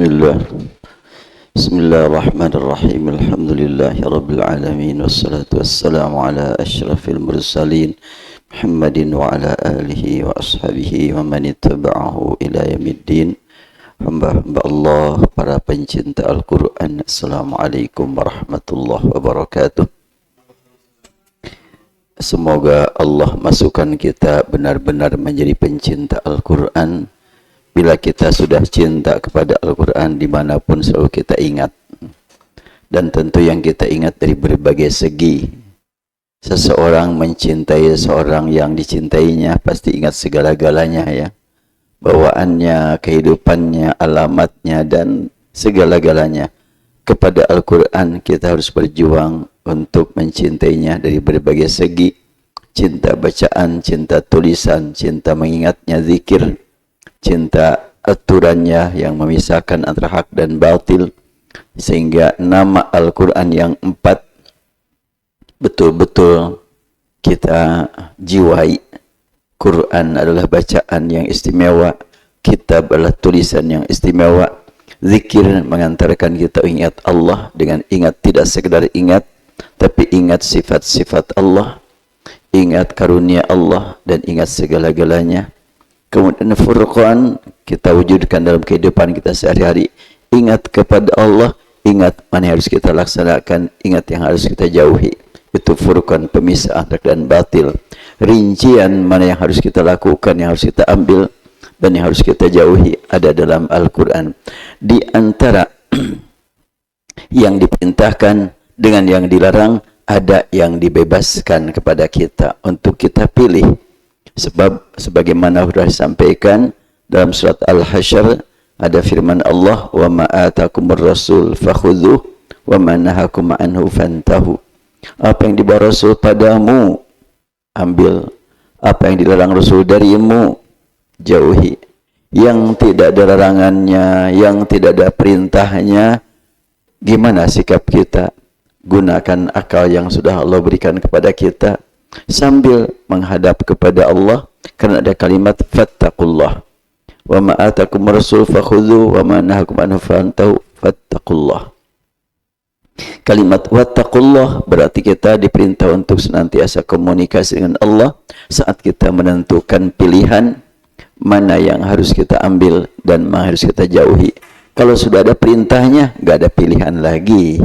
Bismillah. Bismillahirrahmanirrahim. Alhamdulillahi rabbil alamin wassalatu wassalamu ala asyrafil mursalin Muhammadin wa ala alihi wa ashabihi wa man ittaba'ahu ila yaumiddin. Hamba-hamba Allah, para pencinta Al-Qur'an, Assalamualaikum warahmatullahi wabarakatuh. Semoga Allah masukkan kita benar-benar menjadi pencinta Al-Qur'an. Bila kita sudah cinta kepada Al-Quran, dimanapun selalu kita ingat. Dan tentu yang kita ingat dari berbagai segi. Seseorang mencintai seorang yang dicintainya, pasti ingat segala-galanya ya. Bawaannya, kehidupannya, alamatnya, dan segala-galanya. Kepada Al-Quran kita harus berjuang untuk mencintainya dari berbagai segi. Cinta bacaan, cinta tulisan, cinta mengingatnya, zikir. Cinta aturannya yang memisahkan antara hak dan batil, sehingga nama Al-Quran yang 4 betul-betul kita jiwai. Quran adalah bacaan yang istimewa, kitab adalah tulisan yang istimewa, zikir mengantarkan kita ingat Allah. Dengan ingat tidak sekedar ingat, tapi ingat sifat-sifat Allah, ingat karunia Allah, dan ingat segala-galanya. Kemudian Furqan kita wujudkan dalam kehidupan kita sehari-hari. Ingat kepada Allah, ingat mana yang harus kita laksanakan, ingat yang harus kita jauhi. Itu Furqan, pemisah hak dan batil. Rincian mana yang harus kita lakukan, yang harus kita ambil, dan yang harus kita jauhi ada dalam Al-Quran. Di antara yang diperintahkan dengan yang dilarang, ada yang dibebaskan kepada kita untuk kita pilih. Sebab sebagaimana sudah disampaikan dalam surat Al-Hasyr, ada firman Allah, wa ma atakumur rasul fakhudhuh wa ma nahakum anhu fantahu. Apa yang dibawa Rasul padamu, ambil. Apa yang dilarang Rasul darimu, jauhi. Yang tidak ada larangannya, yang tidak ada perintahnya, gimana sikap kita? Gunakan akal yang sudah Allah berikan kepada kita sambil menghadap kepada Allah, karena ada kalimat fattaqullah. Wa ma atakum rasul fakhudhu wa ma nahakum anhu fantahu fattaqullah. Kalimat wattaqullah berarti kita diperintah untuk senantiasa komunikasi dengan Allah saat kita menentukan pilihan mana yang harus kita ambil dan mana harus kita jauhi. Kalau sudah ada perintahnya, enggak ada pilihan lagi.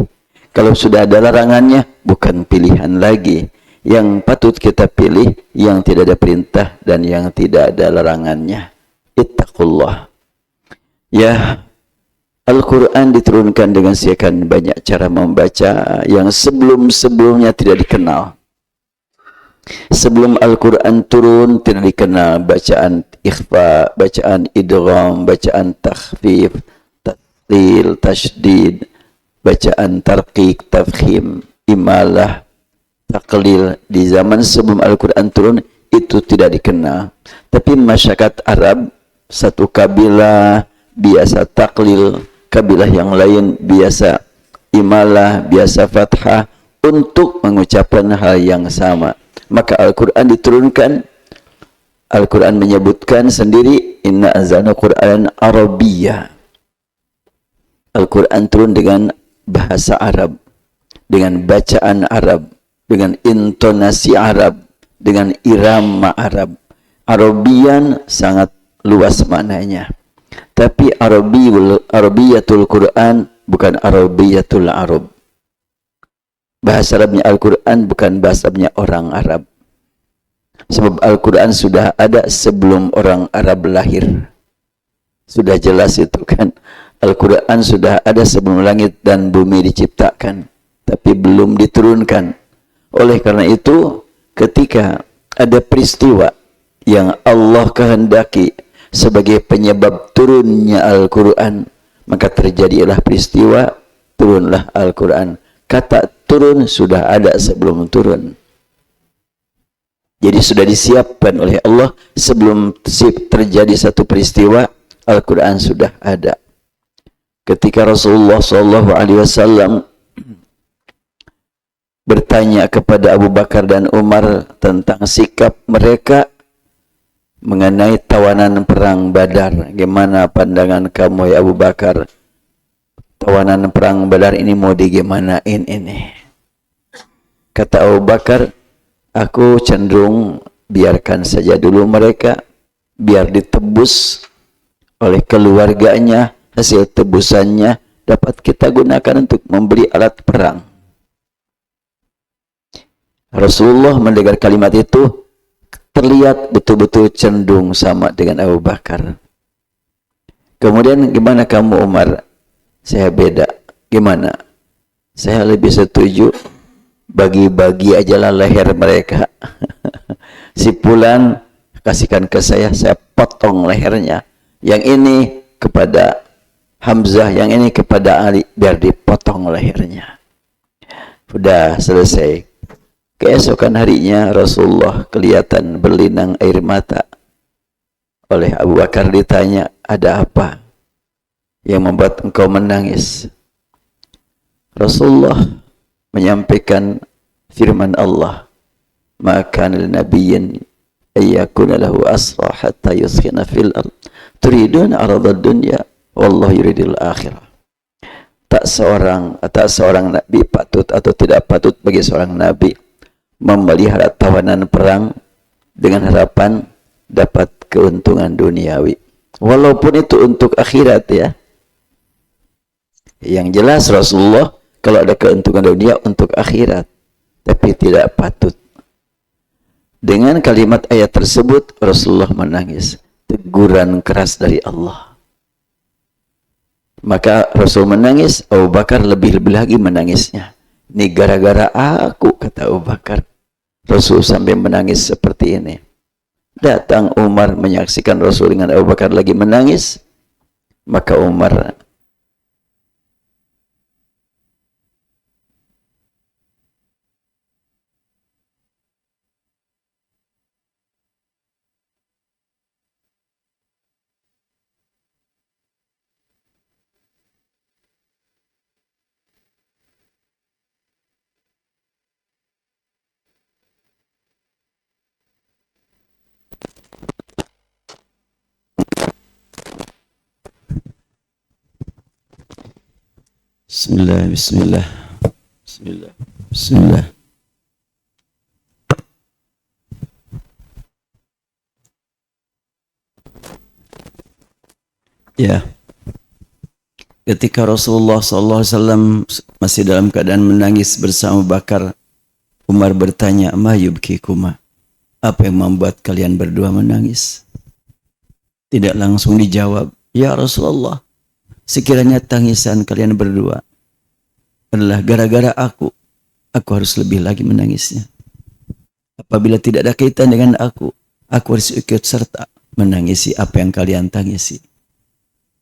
Kalau sudah ada larangannya, bukan pilihan lagi. Yang patut kita pilih yang tidak ada perintah dan yang tidak ada larangannya. Ittaqullah. Ya, Al-Quran diturunkan dengan sekian banyak cara membaca yang sebelum-sebelumnya tidak dikenal. Sebelum Al-Quran turun tidak dikenal bacaan ikhfa, bacaan idgham, bacaan takhfif, tathil, tasydid, bacaan tarqiq, tafkhim, imalah, taklil. Di zaman sebelum Al-Quran turun itu tidak dikenal. Tapi masyarakat Arab, satu kabilah biasa taklil, kabilah yang lain biasa imalah, biasa fathah untuk mengucapkan hal yang sama. Maka Al-Quran diturunkan. Al-Quran menyebutkan sendiri, inna anzalna Qur'anan Arabiyyah. Al-Quran turun dengan bahasa Arab, dengan bacaan Arab, dengan intonasi Arab, dengan irama Arab. Arabian sangat luas maknanya. Tapi Arabiyatul Quran bukan Arabiyatul Arab. Bahasa Arabnya Al-Quran bukan bahasa Arabnya orang Arab. Sebab Al-Quran sudah ada sebelum orang Arab lahir. Sudah jelas itu kan. Al-Quran sudah ada sebelum langit dan bumi diciptakan, tapi belum diturunkan. Oleh karena itu, ketika ada peristiwa yang Allah kehendaki sebagai penyebab turunnya Al-Quran, maka terjadilah peristiwa, turunlah Al-Quran. Kata turun sudah ada sebelum turun. Jadi sudah disiapkan oleh Allah sebelum terjadi satu peristiwa, Al-Quran sudah ada. Ketika Rasulullah SAW bertanya kepada Abu Bakar dan Umar tentang sikap mereka mengenai tawanan perang Badar. Gimana pandangan kamu ya Abu Bakar? tawanan perang Badar ini mau digimanain ini. Kata Abu Bakar, aku cenderung biarkan saja dulu mereka, biar ditebus oleh keluarganya, hasil tebusannya dapat kita gunakan untuk membeli alat perang. Rasulullah mendengar kalimat itu, terlihat betul-betul cenderung sama dengan Abu Bakar. Kemudian, gimana kamu Umar? Saya beda. Gimana? Saya lebih setuju bagi-bagi ajalah leher mereka. Si Fulan kasihkan ke saya potong lehernya. Yang ini kepada Hamzah, yang ini kepada Ali, biar dipotong lehernya. Sudah selesai. Keesokan harinya Rasulullah kelihatan berlinang air mata. Oleh Abu Bakar ditanya, ada apa yang membuat engkau menangis? Rasulullah menyampaikan firman Allah, maka nabiyyin ayyakuna lahu asra hatta yuskhina fil ard turidun aradad dunya wallahu yuridul akhirah. Tak seorang nabi patut atau tidak patut bagi seorang nabi memelihara tawanan perang dengan harapan dapat keuntungan duniawi, walaupun itu untuk akhirat ya. Yang jelas Rasulullah kalau ada keuntungan dunia untuk akhirat, tapi tidak patut. Dengan kalimat ayat tersebut Rasulullah menangis, teguran keras dari Allah. Maka Rasul menangis, Abu Bakar lebih lagi menangisnya. Ini gara-gara aku, kata Abu Bakar. Rasul sampai menangis seperti ini. Datang Umar menyaksikan Rasul dengan Abu Bakar lagi menangis. Maka Umar Bismillah, bismillah, bismillah, bismillah. Ya, ketika Rasulullah SAW masih dalam keadaan menangis bersama Bakar, Umar bertanya, ma yubkikuma, apa yang membuat kalian berdua menangis? Tidak langsung dijawab, ya Rasulullah, sekiranya tangisan kalian berdua adalah gara-gara aku harus lebih lagi menangisnya. Apabila tidak ada kaitan dengan aku harus ikut serta menangisi apa yang kalian tangisi.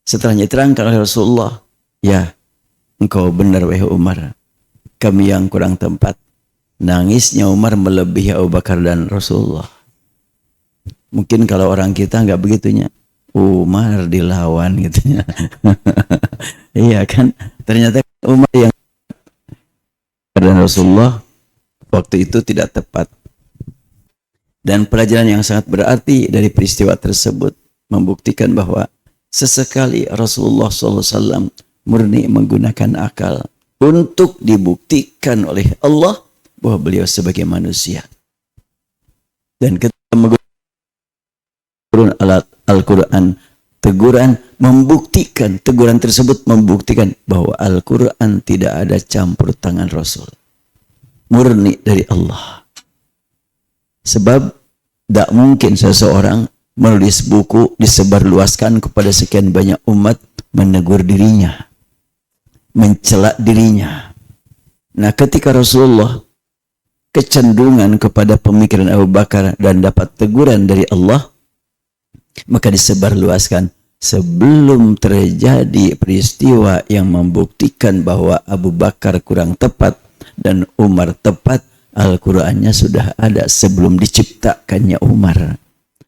Setelahnya terangkan oleh Rasulullah, ya, engkau benar wahai Umar, kami yang kurang tempat. Nangisnya Umar melebihi Abu Bakar dan Rasulullah. Mungkin kalau orang kita nggak begitunya, Umar dilawan gitu ya. Iya kan, ternyata Umar yang dan Rasulullah waktu itu tidak tepat. Dan pelajaran yang sangat berarti dari peristiwa tersebut membuktikan bahwa sesekali Rasulullah SAW murni menggunakan akal untuk dibuktikan oleh Allah bahwa beliau sebagai manusia. Dan ketika menggunakan alat Al-Quran, teguran tersebut membuktikan bahwa Al-Quran tidak ada campur tangan Rasul, murni dari Allah. Sebab tidak mungkin seseorang menulis buku disebarluaskan kepada sekian banyak umat menegur dirinya, mencela dirinya. Nah, ketika Rasulullah kecenderungan kepada pemikiran Abu Bakar dan dapat teguran dari Allah, maka disebarluaskan sebelum terjadi peristiwa yang membuktikan bahwa Abu Bakar kurang tepat dan Umar tepat. Al-Qurannya sudah ada sebelum diciptakannya Umar.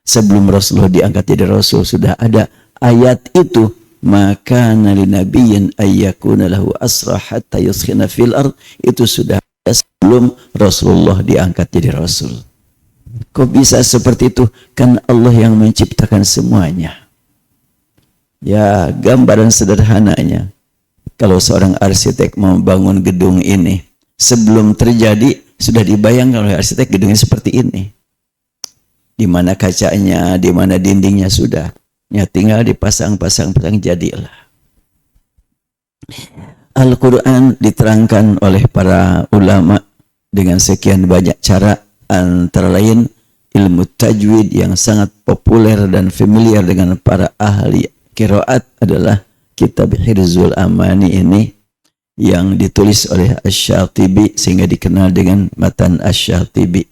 Sebelum Rasulullah diangkat jadi Rasul sudah ada ayat itu. Maka nali nabiyyin ayyakuna lahu asra hatta yuskhina fil ard. Itu sudah ada sebelum Rasulullah diangkat jadi Rasul. Kok bisa seperti itu? Kan Allah yang menciptakan semuanya. Ya, gambaran sederhananya. Kalau seorang arsitek membangun gedung ini, sebelum terjadi sudah dibayangkan oleh arsitek gedungnya seperti ini. Di mana kacanya, di mana dindingnya sudah. Ya tinggal dipasang-pasang jadilah. Al-Quran diterangkan oleh para ulama dengan sekian banyak cara, antara lain ilmu tajwid yang sangat populer dan familiar dengan para ahli qiraat adalah kitab Hirzul Amani ini yang ditulis oleh Asy-Syatibi sehingga dikenal dengan Matan Asy-Syatibi.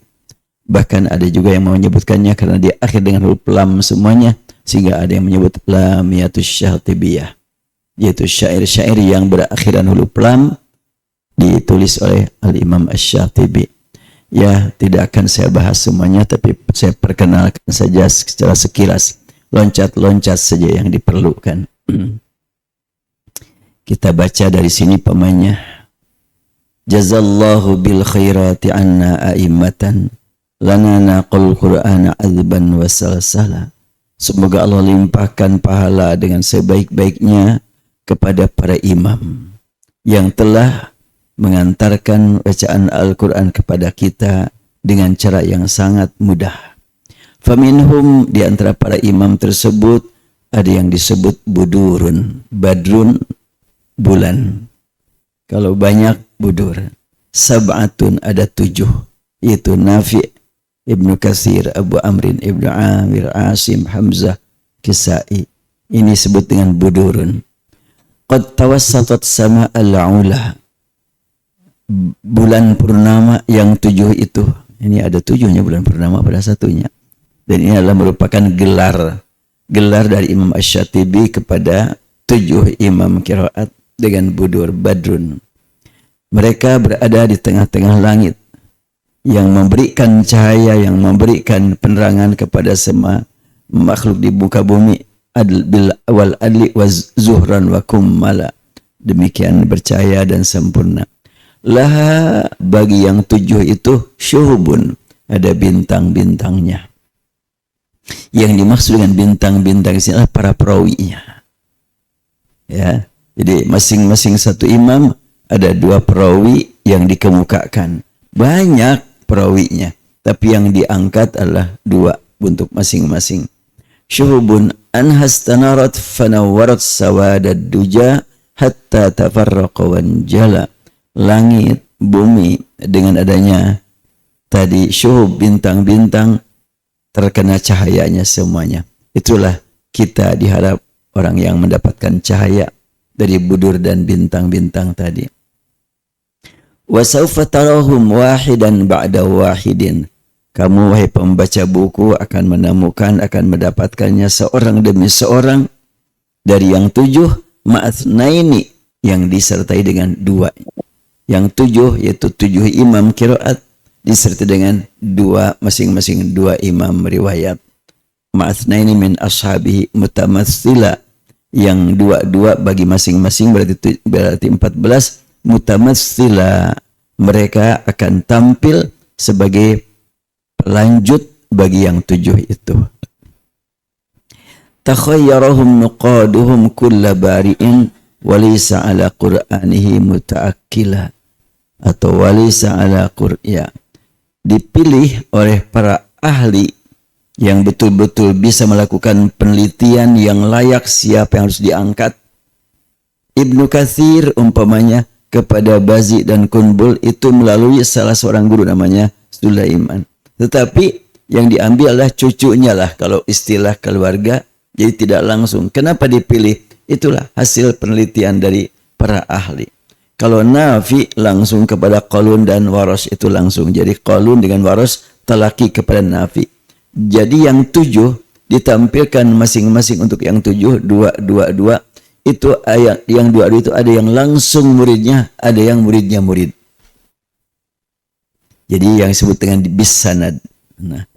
Bahkan ada juga yang menyebutkannya karena dia akhir dengan huruf lam semuanya, sehingga ada yang menyebut Lamiyatus Syatibiyah, yaitu syair-syair yang berakhiran huruf lam ditulis oleh Al-Imam Asy-Syatibi. Ya, tidak akan saya bahas semuanya, tapi saya perkenalkan saja secara sekilas, loncat-loncat saja yang diperlukan. Kita baca dari sini pamanya. Jazallahu bil khairati anna a'immatan lana naqul qur'ana azban wa salsala. Semoga Allah limpahkan pahala dengan sebaik-baiknya kepada para imam yang telah mengantarkan bacaan Al-Quran kepada kita dengan cara yang sangat mudah. Faminhum, di antara para imam tersebut ada yang disebut budurun. Badrun, bulan. Kalau banyak, budur. Sab'atun, ada 7, yaitu Nafi', Ibnu Katsir, Abu Amrin, Ibnu Amir, Asim, Hamzah, Kisai. Ini disebut dengan budurun. Qad tawassatat sama al-ula. Bulan purnama yang 7 itu. Ini ada 7-nya bulan purnama pada satunya. Dan ini adalah merupakan gelar dari Imam Asy-Syatibi kepada 7 imam qiraat dengan budur, badrun. Mereka berada di tengah-tengah langit yang memberikan cahaya, yang memberikan penerangan kepada semua makhluk di muka bumi, bil awal adli wa zuhran wa kummala. Demikian bercahaya dan sempurna. Laha, bagi yang 7 itu syuhubun, ada bintang-bintangnya. Yang dimaksud dengan bintang-bintang ini adalah para perawinya. Ya, jadi masing-masing satu imam ada 2 perawi yang dikemukakan. Banyak perawinya, tapi yang diangkat adalah 2 untuk masing-masing. Syuhubun anhas tanarat fanawwarat sawadad duja hatta tafarraqa wanjala. Langit, bumi dengan adanya tadi syuhub, bintang-bintang, terkena cahayanya semuanya. Itulah kita diharap orang yang mendapatkan cahaya dari budur dan bintang-bintang tadi. Wa sawfa tarahum wahidan ba'da wahidin. Kamu wahai pembaca buku akan menemukan, akan mendapatkannya seorang demi seorang dari yang 7 ma'athnaini, yang disertai dengan 2. Yang 7 yaitu 7 imam qiraat disertai dengan 2, masing-masing 2 imam riwayat. Ma'athnaini min ashabihi mutamatsila, yang 2 bagi masing-masing berarti 14. Mutamatsila, mereka akan tampil sebagai pelanjut bagi yang 7 itu. Takhayyarahum nuqaduhum kulla bari'in walisa ala qur'anihi muta'akkila, atau walisa ala qur'ya. Dipilih oleh para ahli yang betul-betul bisa melakukan penelitian yang layak siapa yang harus diangkat. Ibnu Katsir umpamanya kepada Bazi dan Kunbul itu melalui salah seorang guru namanya Sulaiman. Tetapi yang diambil adalah cucunya lah kalau istilah keluarga, jadi tidak langsung. Kenapa dipilih? Itulah hasil penelitian dari para ahli. Kalau Nafi langsung kepada Qalun dan Waras, itu langsung. Jadi Qalun dengan Waras talaki kepada Nafi. Jadi yang 7 ditampilkan masing-masing untuk yang 7, 2. Itu ayat yang 2 itu ada yang langsung muridnya, ada yang muridnya murid. Jadi yang disebut dengan bisanad. Nah.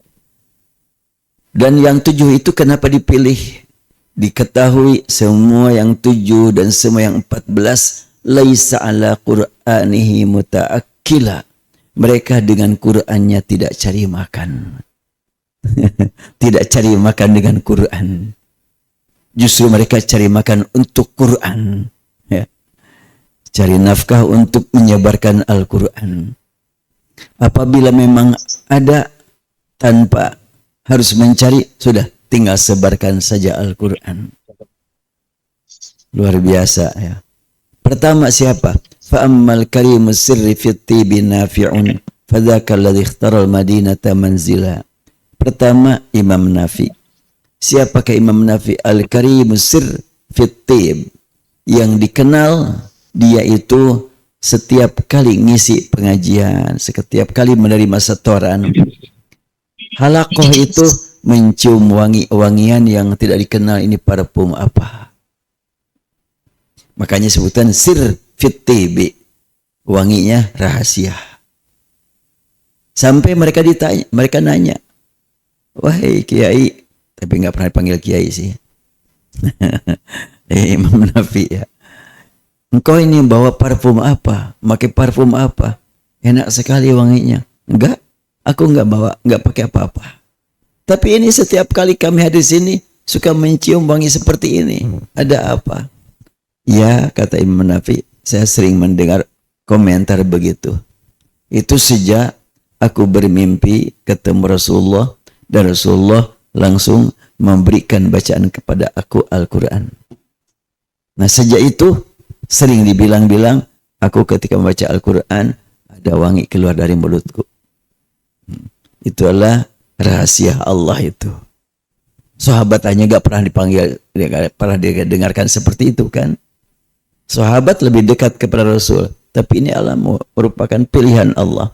Dan yang 7 itu kenapa dipilih? Diketahui semua yang 7 dan semua yang 14 laisa ala qur'anihi muta'akkila. Mereka dengan Qur'annya tidak cari makan. Tidak cari makan dengan Qur'an. Justru mereka cari makan untuk Qur'an. Ya. cari nafkah untuk menyebarkan Al-Quran. Apabila memang ada tanpa harus mencari, sudah tinggal sebarkan saja Al-Quran. Luar biasa ya. Pertama siapa? Fa'ammal karimus sirri fit tibi nafi'un fadzaka alladhi ikhtara al-madinata manzila. Pertama Imam Nafi. Siapakah Imam Nafi? Al-karimus sir fit tib, yang dikenal dia itu setiap kali ngisi pengajian, setiap kali menerima setoran, halakoh itu mencium wangi-wangian yang tidak dikenal ini parfum apa. Makanya sebutan sir fit tibi, wanginya rahasia. Sampai mereka ditanya, mereka nanya, wahai kiai, tapi nggak pernah dipanggil kiai sih. Imam Nafi ya. Engkau ini bawa parfum apa? Pakai parfum apa? Enak sekali wanginya. Enggak, aku enggak bawa, enggak pakai apa-apa. Tapi ini setiap kali kami hadir sini suka mencium wangi seperti ini. Ada apa? Ya, kata Imam Nafi, saya sering mendengar komentar begitu. Itu sejak aku bermimpi ketemu Rasulullah dan Rasulullah langsung memberikan bacaan kepada aku Al-Quran. Nah, sejak itu sering dibilang-bilang aku ketika membaca Al-Quran ada wangi keluar dari mulutku. Itu adalah rahasia Allah itu. Sahabat hanya gak pernah dipanggil, gak pernah didengarkan seperti itu kan. Sahabat lebih dekat kepada Rasul, tapi ini adalah merupakan pilihan Allah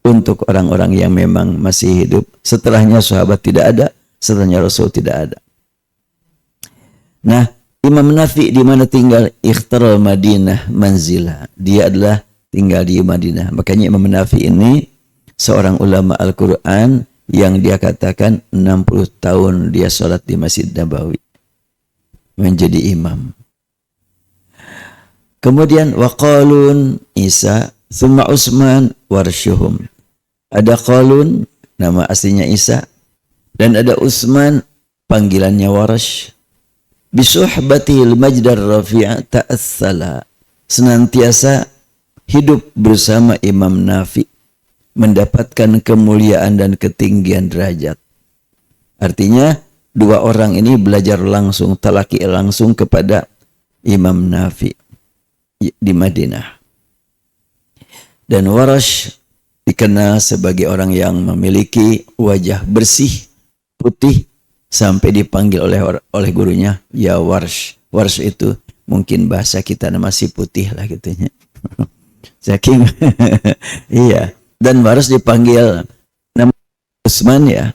untuk orang-orang yang memang masih hidup. Setelahnya sahabat tidak ada, setelahnya Rasul tidak ada. Nah, Imam Nafi di mana tinggal? Ikhtaral Madinah manzila. Dia adalah tinggal di Madinah. Makanya Imam Nafi ini seorang ulama Al-Quran yang dia katakan 60 tahun dia sholat di Masjid Nabawi. Menjadi imam. Kemudian waqalun Isa, thumma Utsman warshuhum. Ada Qalun, nama aslinya Isa, dan ada Utsman, panggilannya Warsh. Bisuhbatil majdar rafi'a ta'assala, senantiasa hidup bersama Imam Nafi, mendapatkan kemuliaan dan ketinggian derajat. Artinya dua orang ini belajar langsung, talaki langsung kepada Imam Nafi di Madinah. Dan Warash dikenal sebagai orang yang memiliki wajah bersih, putih, sampai dipanggil oleh gurunya ya Warsh. Warsh itu mungkin bahasa kita nama si putih lah gitunya. Saking iya. Dan Warsh dipanggil nama Utsman ya,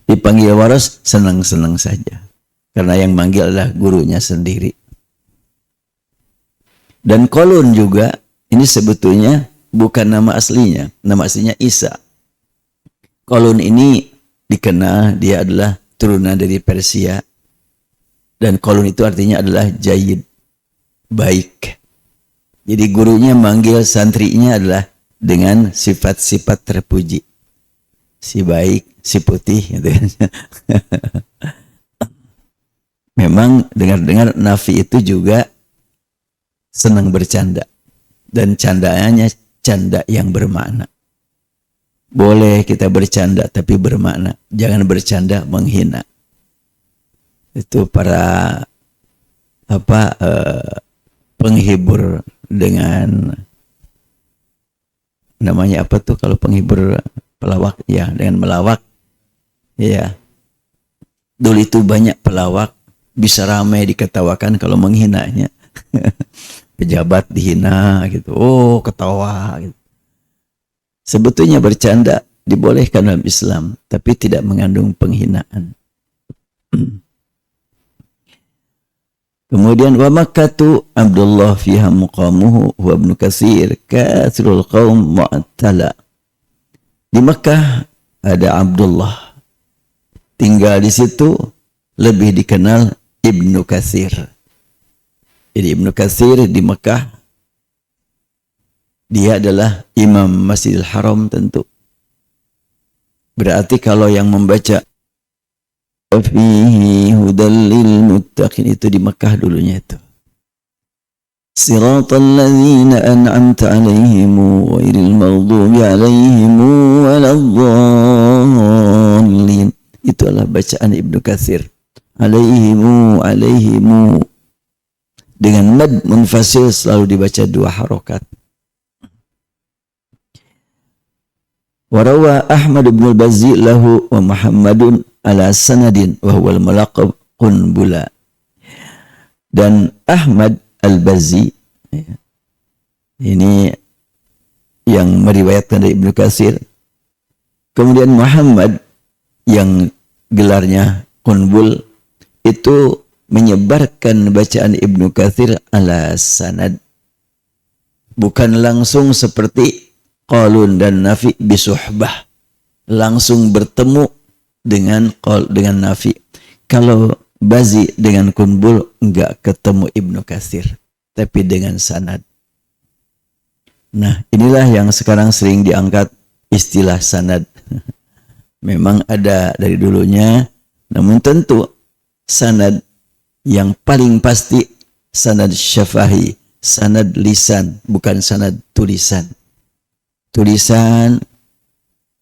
dipanggil Warsh senang-senang saja karena yang manggil adalah gurunya sendiri. Dan Qalun juga ini sebetulnya bukan nama aslinya, nama aslinya Isa. Qalun ini dikenal dia adalah turunan dari Persia, dan Qalun itu artinya adalah jayyid, baik. Jadi gurunya manggil santrinya adalah dengan sifat-sifat terpuji, si baik, si putih gitu. Memang dengar-dengar Nafi itu juga senang bercanda, dan candanya canda yang bermakna. Boleh kita bercanda tapi bermakna, jangan bercanda menghina. Itu para penghibur dengan namanya apa tuh kalau penghibur, pelawak ya, dengan melawak ya. Dulu itu banyak pelawak bisa ramai diketawakan kalau menghinanya. Pejabat dihina gitu, oh ketawa gitu. Sebetulnya bercanda dibolehkan dalam Islam, tapi tidak mengandung penghinaan. Kemudian wa Makkatu Abdullah fiha muqamuhu wa Ibnu Katsir katsirul qaum mu'tala. Di Makkah ada Abdullah, tinggal di situ, lebih dikenal Ibnu Katsir. Jadi Ibnu Katsir di Mekah dia adalah imam Masjidil Haram tentu. Berarti kalau yang membaca fihi hudal lil muttaqin itu di Mekah dulunya itu. Siratal ladzina an'amta 'alaihim ghairil maghdubi 'alaihim waladdallin. Itulah bacaan Ibnu Katsir. Alaihimu dengan mad munfasil selalu dibaca 2 harokat. Warawa Ahmad bin al-Bazzi lahu wa Muhammadun ala sanadin wa huwa al-mulaqab qunbula. Dan Ahmad al-Bazzi ini yang meriwayatkan dari Ibnu Katsir, kemudian Muhammad yang gelarnya Qunbul itu menyebarkan bacaan Ibnu Katsir ala sanad, bukan langsung seperti Qalun dan Nafi bisuhbah, langsung bertemu dengan Nafi. Kalau Bazi dengan Qunbul enggak ketemu Ibnu Katsir, tapi dengan sanad. Nah, inilah yang sekarang sering diangkat istilah sanad. Memang ada dari dulunya, namun tentu sanad yang paling pasti sanad syafahi, sanad lisan, bukan sanad tulisan. Tulisan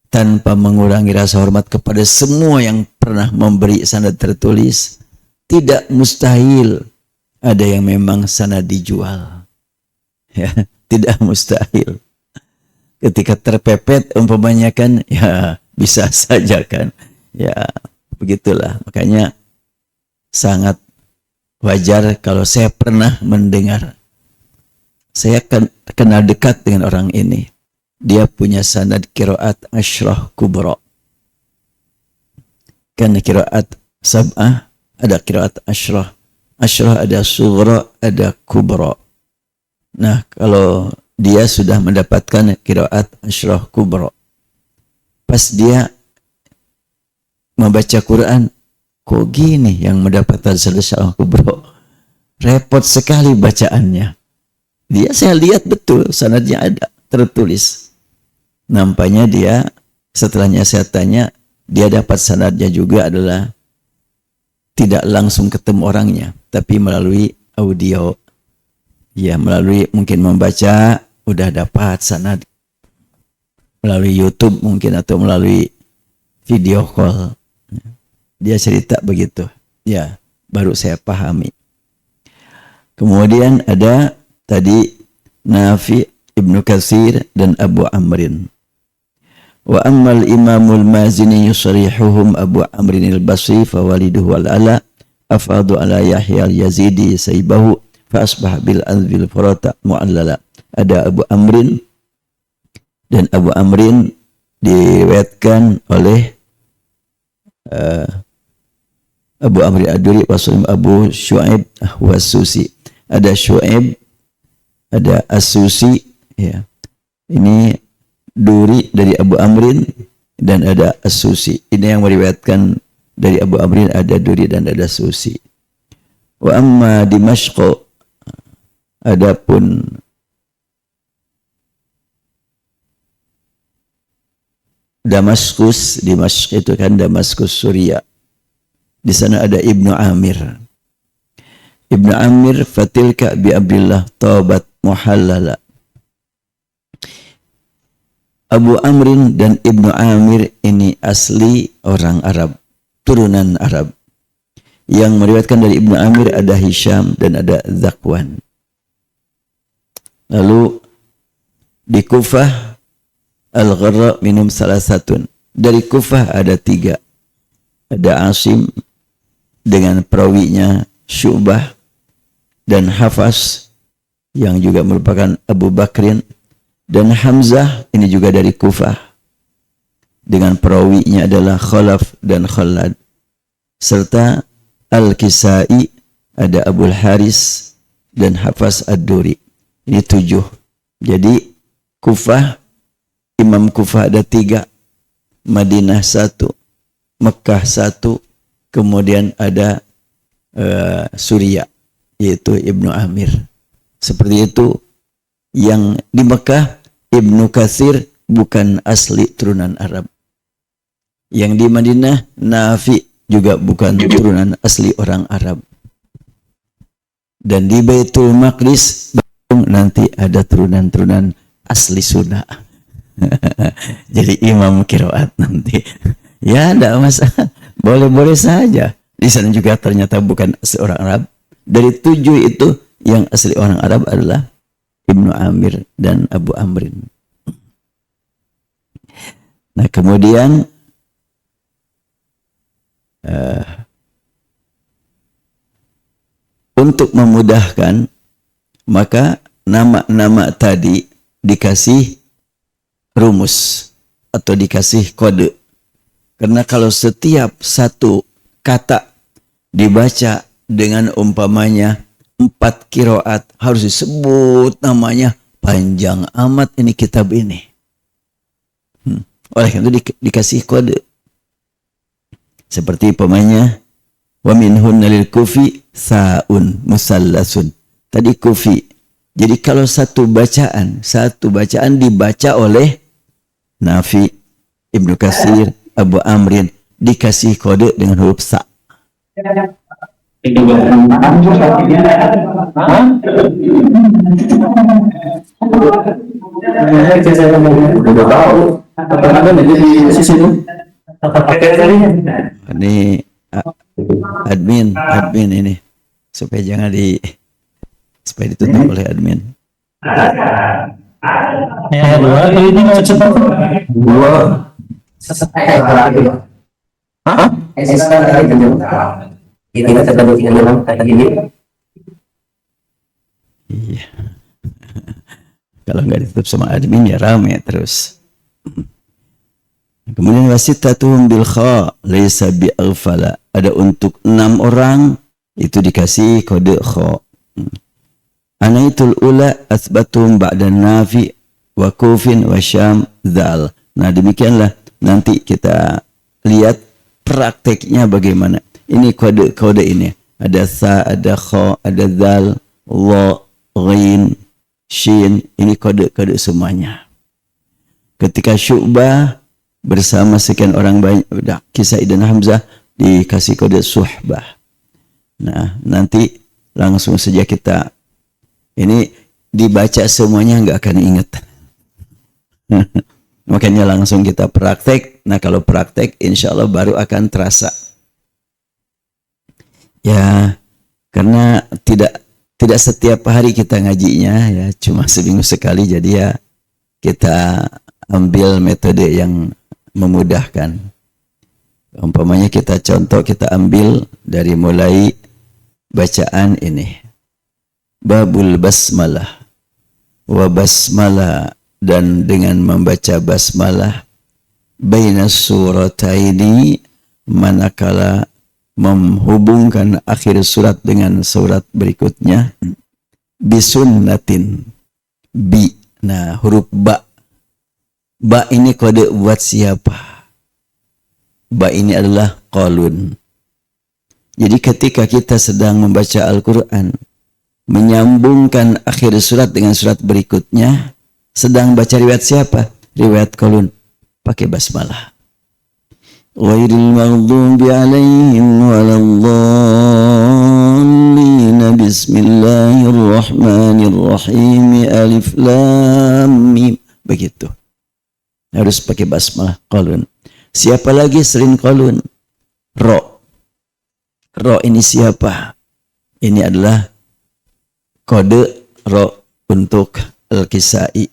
tanpa mengurangi rasa hormat kepada semua yang pernah memberi sanad tertulis. Tidak mustahil ada yang memang sanad dijual. Ya, tidak mustahil. Ketika terpepet umpamanya kan, ya bisa saja kan. Ya, begitulah. Makanya sangat wajar kalau saya pernah mendengar. Saya kenal dekat dengan orang ini. Dia punya sanad qiraat asyrah kubra. Kan qiraat sab'ah, ada qiraat asyrah. Asyrah ada sughra, ada kubra. Nah, kalau dia sudah mendapatkan qiraat asyrah kubra, pas dia membaca Quran, kok gini yang mendapatkan asyrah kubra? Repot sekali bacaannya. Saya lihat betul sanadnya ada tertulis. Nampaknya dia, setelahnya saya tanya, dia dapat sanadnya juga adalah tidak langsung ketemu orangnya, tapi melalui audio. Ya, melalui mungkin membaca, udah dapat sanad. Melalui YouTube mungkin, atau melalui video call. Dia cerita begitu. Ya, baru saya pahami. Kemudian ada tadi Nafi, Ibnu Katsir, dan Abu Amrin. Wa ammal imamul Mazini yusrihuhum Abu Amrin al-Basri fa waliduhu al-Ala afadu ala Yahya al-Yazidi saybahu fa asbah bil azbil furata mu'allala. Ada Abu Amrin, dan Abu Amrin diriwayatkan oleh Abu Amrin ad-Duri wasul Abu Syu'aib was-Susi. Ada Syu'aib, ada As-Susi, ya. Ini Duri dari Abu Amrin, dan ada As-Susi. Ini yang meriwayatkan dari Abu Amrin, ada Duri dan ada Susi. Wa amma Dimashq, adapun Damaskus, Dimashq itu kan Damaskus Suriah. Di sana ada Ibnu Amir. Ibnu Amir fatilka bi Abdillah taubat muhallala. Abu Amrin dan Ibnu Amir ini asli orang Arab, turunan Arab. Yang meriwayatkan dari Ibnu Amir ada Hisham dan ada Zakwan. Lalu di Kufah Al-Gharra minum salah satu. Dari Kufah ada 3. Ada Asim dengan perawinya Syu'bah, dan Hafas yang juga merupakan Abu Bakrin, dan Hamzah ini juga dari Kufah dengan perawinya adalah Khalaf dan Khalad, serta Al-Kisai ada Abul Haris dan Hafas Ad-Duri. Ini 7. Jadi Kufah, Imam Kufah ada 3, Madinah 1, Mekah 1, kemudian ada Suriah yaitu Ibnu Amir. Seperti itu. Yang di Mekah Ibnu Katsir bukan asli turunan Arab. Yang di Madinah Nafi juga bukan turunan asli orang Arab. Dan di Baitul Maqdis nanti ada turunan-turunan asli Sunda. Jadi imam qiraat nanti. Ya, tidak masalah. Boleh-boleh saja. Di sana juga ternyata bukan asli orang Arab. Dari 7 itu yang asli orang Arab adalah Ibnu Amir dan Abu Amrin. Nah, kemudian untuk memudahkan, maka nama-nama tadi dikasih rumus atau dikasih kode. Karena kalau setiap satu kata dibaca dengan umpamanya 4 qiraat, harus disebut namanya, panjang amat ini kitab ini. Oleh karena itu dikasih kode. Seperti umpamanya wa minhunna lil kufi saun musallasun. Tadi kufi. Jadi kalau satu bacaan dibaca oleh Nafi, Ibnu Katsir, Abu Amrin, dikasih kode dengan huruf sa. Ini admin ini supaya jangan supaya ditutup oleh admin. Iya. Kalau nggak ditutup sama admin ya rame terus. Kemudian wasitatuhum bil kha laisa bi aghfala. Ada untuk 6 orang itu dikasih kode kha. Anaitul ula asbatum ba'da nafi wa kufin wa syam dzal. Nah, demikianlah nanti kita lihat prakteknya bagaimana. Ini kode ini. Ada sa, ada kha, ada dzal, wa, ghin, shin. Ini kode-kode semuanya. Ketika Syu'bah bersama sekian orang banyak, Kisai dan Hamzah dikasih kode suhbah. Nah, nanti langsung saja kita ini dibaca semuanya nggak akan ingat. Makanya langsung kita praktek. Nah, kalau praktek insya Allah baru akan terasa. Ya, karena tidak setiap hari kita ngajinya, ya cuma seminggu sekali, jadi ya kita ambil metode yang memudahkan. Umpamanya kita ambil dari mulai bacaan ini. Babul basmalah. Wa basmalah, dan dengan membaca basmalah bainas surataini, manakala menghubungkan akhir surat dengan surat berikutnya, bisunnatin, bi. Nah, huruf ba. Ba ini kode buat siapa? Ba ini adalah qalun. Jadi ketika kita sedang membaca Al-Quran, menyambungkan akhir surat dengan surat berikutnya, sedang baca riwayat siapa? Riwayat qalun. Pakai basmalah. Ghairil maghdubi alaihim waladdallin. Bismillahirrahmanirrahim. Alif lam mim. Begitu. Harus pakai basmalah qalun. Siapa lagi selain qalun? Ro. Ro ini siapa? Ini adalah kode ro untuk Al-Kisai.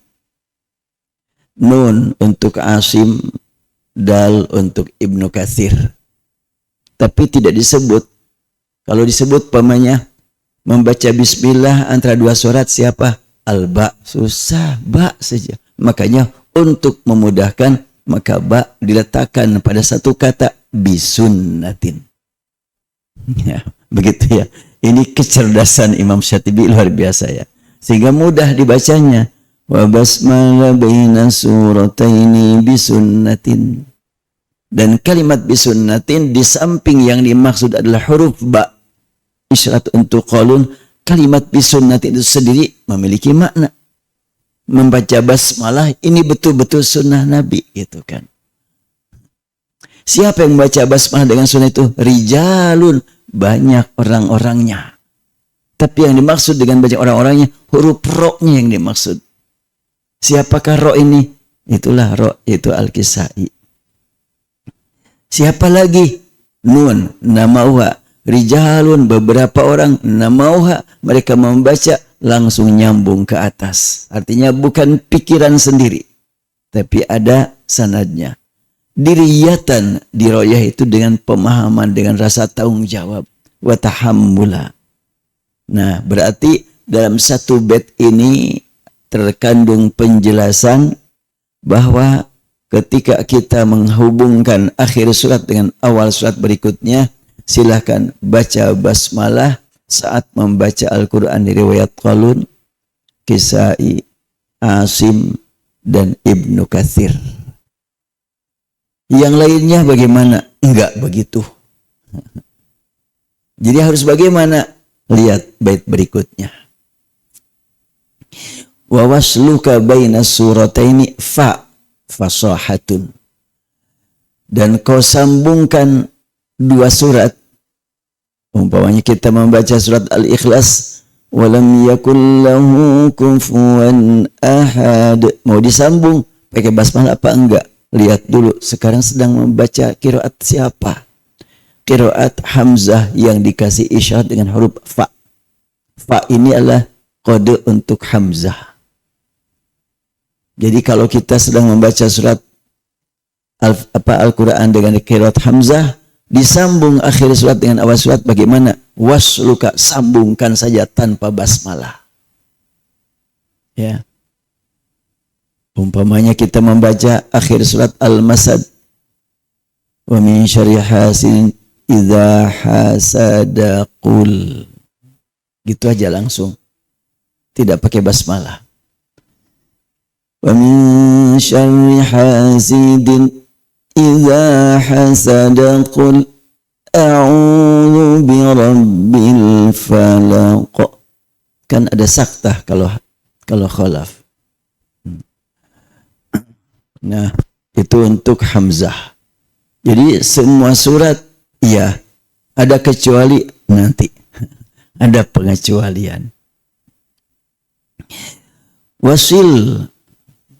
Nun untuk Asim, dal untuk Ibnu Katsir. Tapi tidak disebut. Kalau disebut pamannya membaca bismillah antara 2 surat siapa? Al-ba. Susah, ba saja. Makanya untuk memudahkan, maka ba diletakkan pada satu kata, bisunnatin. Ya, begitu ya. Ini kecerdasan Imam Syatibi luar biasa ya. Sehingga mudah dibacanya. Wa basmalah baina surataini bisunnatin. Dan kalimat bisunnatin di samping yang dimaksud adalah huruf ba, isyarat untuk qalun, kalimat bisunnatin itu sendiri memiliki makna. Membaca basmalah ini betul-betul sunnah Nabi, gitu kan. Siapa yang membaca basmalah dengan sunnah itu? Rijalun, banyak orang-orangnya. Tapi yang dimaksud dengan baca orang-orangnya, huruf ro-nya yang dimaksud. Siapakah ro ini? Itulah ro, itu Al-Kisai. Siapa lagi? Nun, namauha. Rijalun, beberapa orang, namauha. Mereka membaca langsung nyambung ke atas. Artinya bukan pikiran sendiri, tapi ada sanadnya. Diriyatan, diroyah itu dengan pemahaman, dengan rasa tanggung jawab. Wa tahammula. Nah, berarti dalam satu bait ini terkandung penjelasan bahwa ketika kita menghubungkan akhir surat dengan awal surat berikutnya, silahkan baca basmalah saat membaca Al-Quran dari riwayat Qalun, Kisai, Asim, dan Ibnu Katsir. Yang lainnya bagaimana? Enggak begitu. Jadi harus bagaimana? Lihat bait berikutnya. Wa wasluka baina surataini fasahatun. Dan kau sambungkan dua surat. Umpamanya kita membaca surat Al-Ikhlas, walam yakul lahu kufuwan ahad. Mau disambung pakai basmalah apa enggak? Lihat dulu, sekarang sedang membaca qiraat siapa? Qiraat Hamzah yang dikasih isyarat dengan huruf fa. Fa ini adalah kode untuk Hamzah. Jadi kalau kita sedang membaca surat Al-Quran dengan qiraat Hamzah, disambung akhir surat dengan awal surat, bagaimana? Wasluka, sambungkan saja tanpa basmalah. Ya. Umpamanya kita membaca akhir surat Al-Masad, wa min syarri hasidin idza hasada qul. Gitu aja langsung. Tidak pakai basmalah. Wa min syarri hasidin idza hasada qul a'udzu birabbil falaq. Kan ada saktah kalau khalaf. Nah, itu untuk Hamzah. Jadi semua surat iya, ada kecuali nanti. Ada pengecualian. Wasil.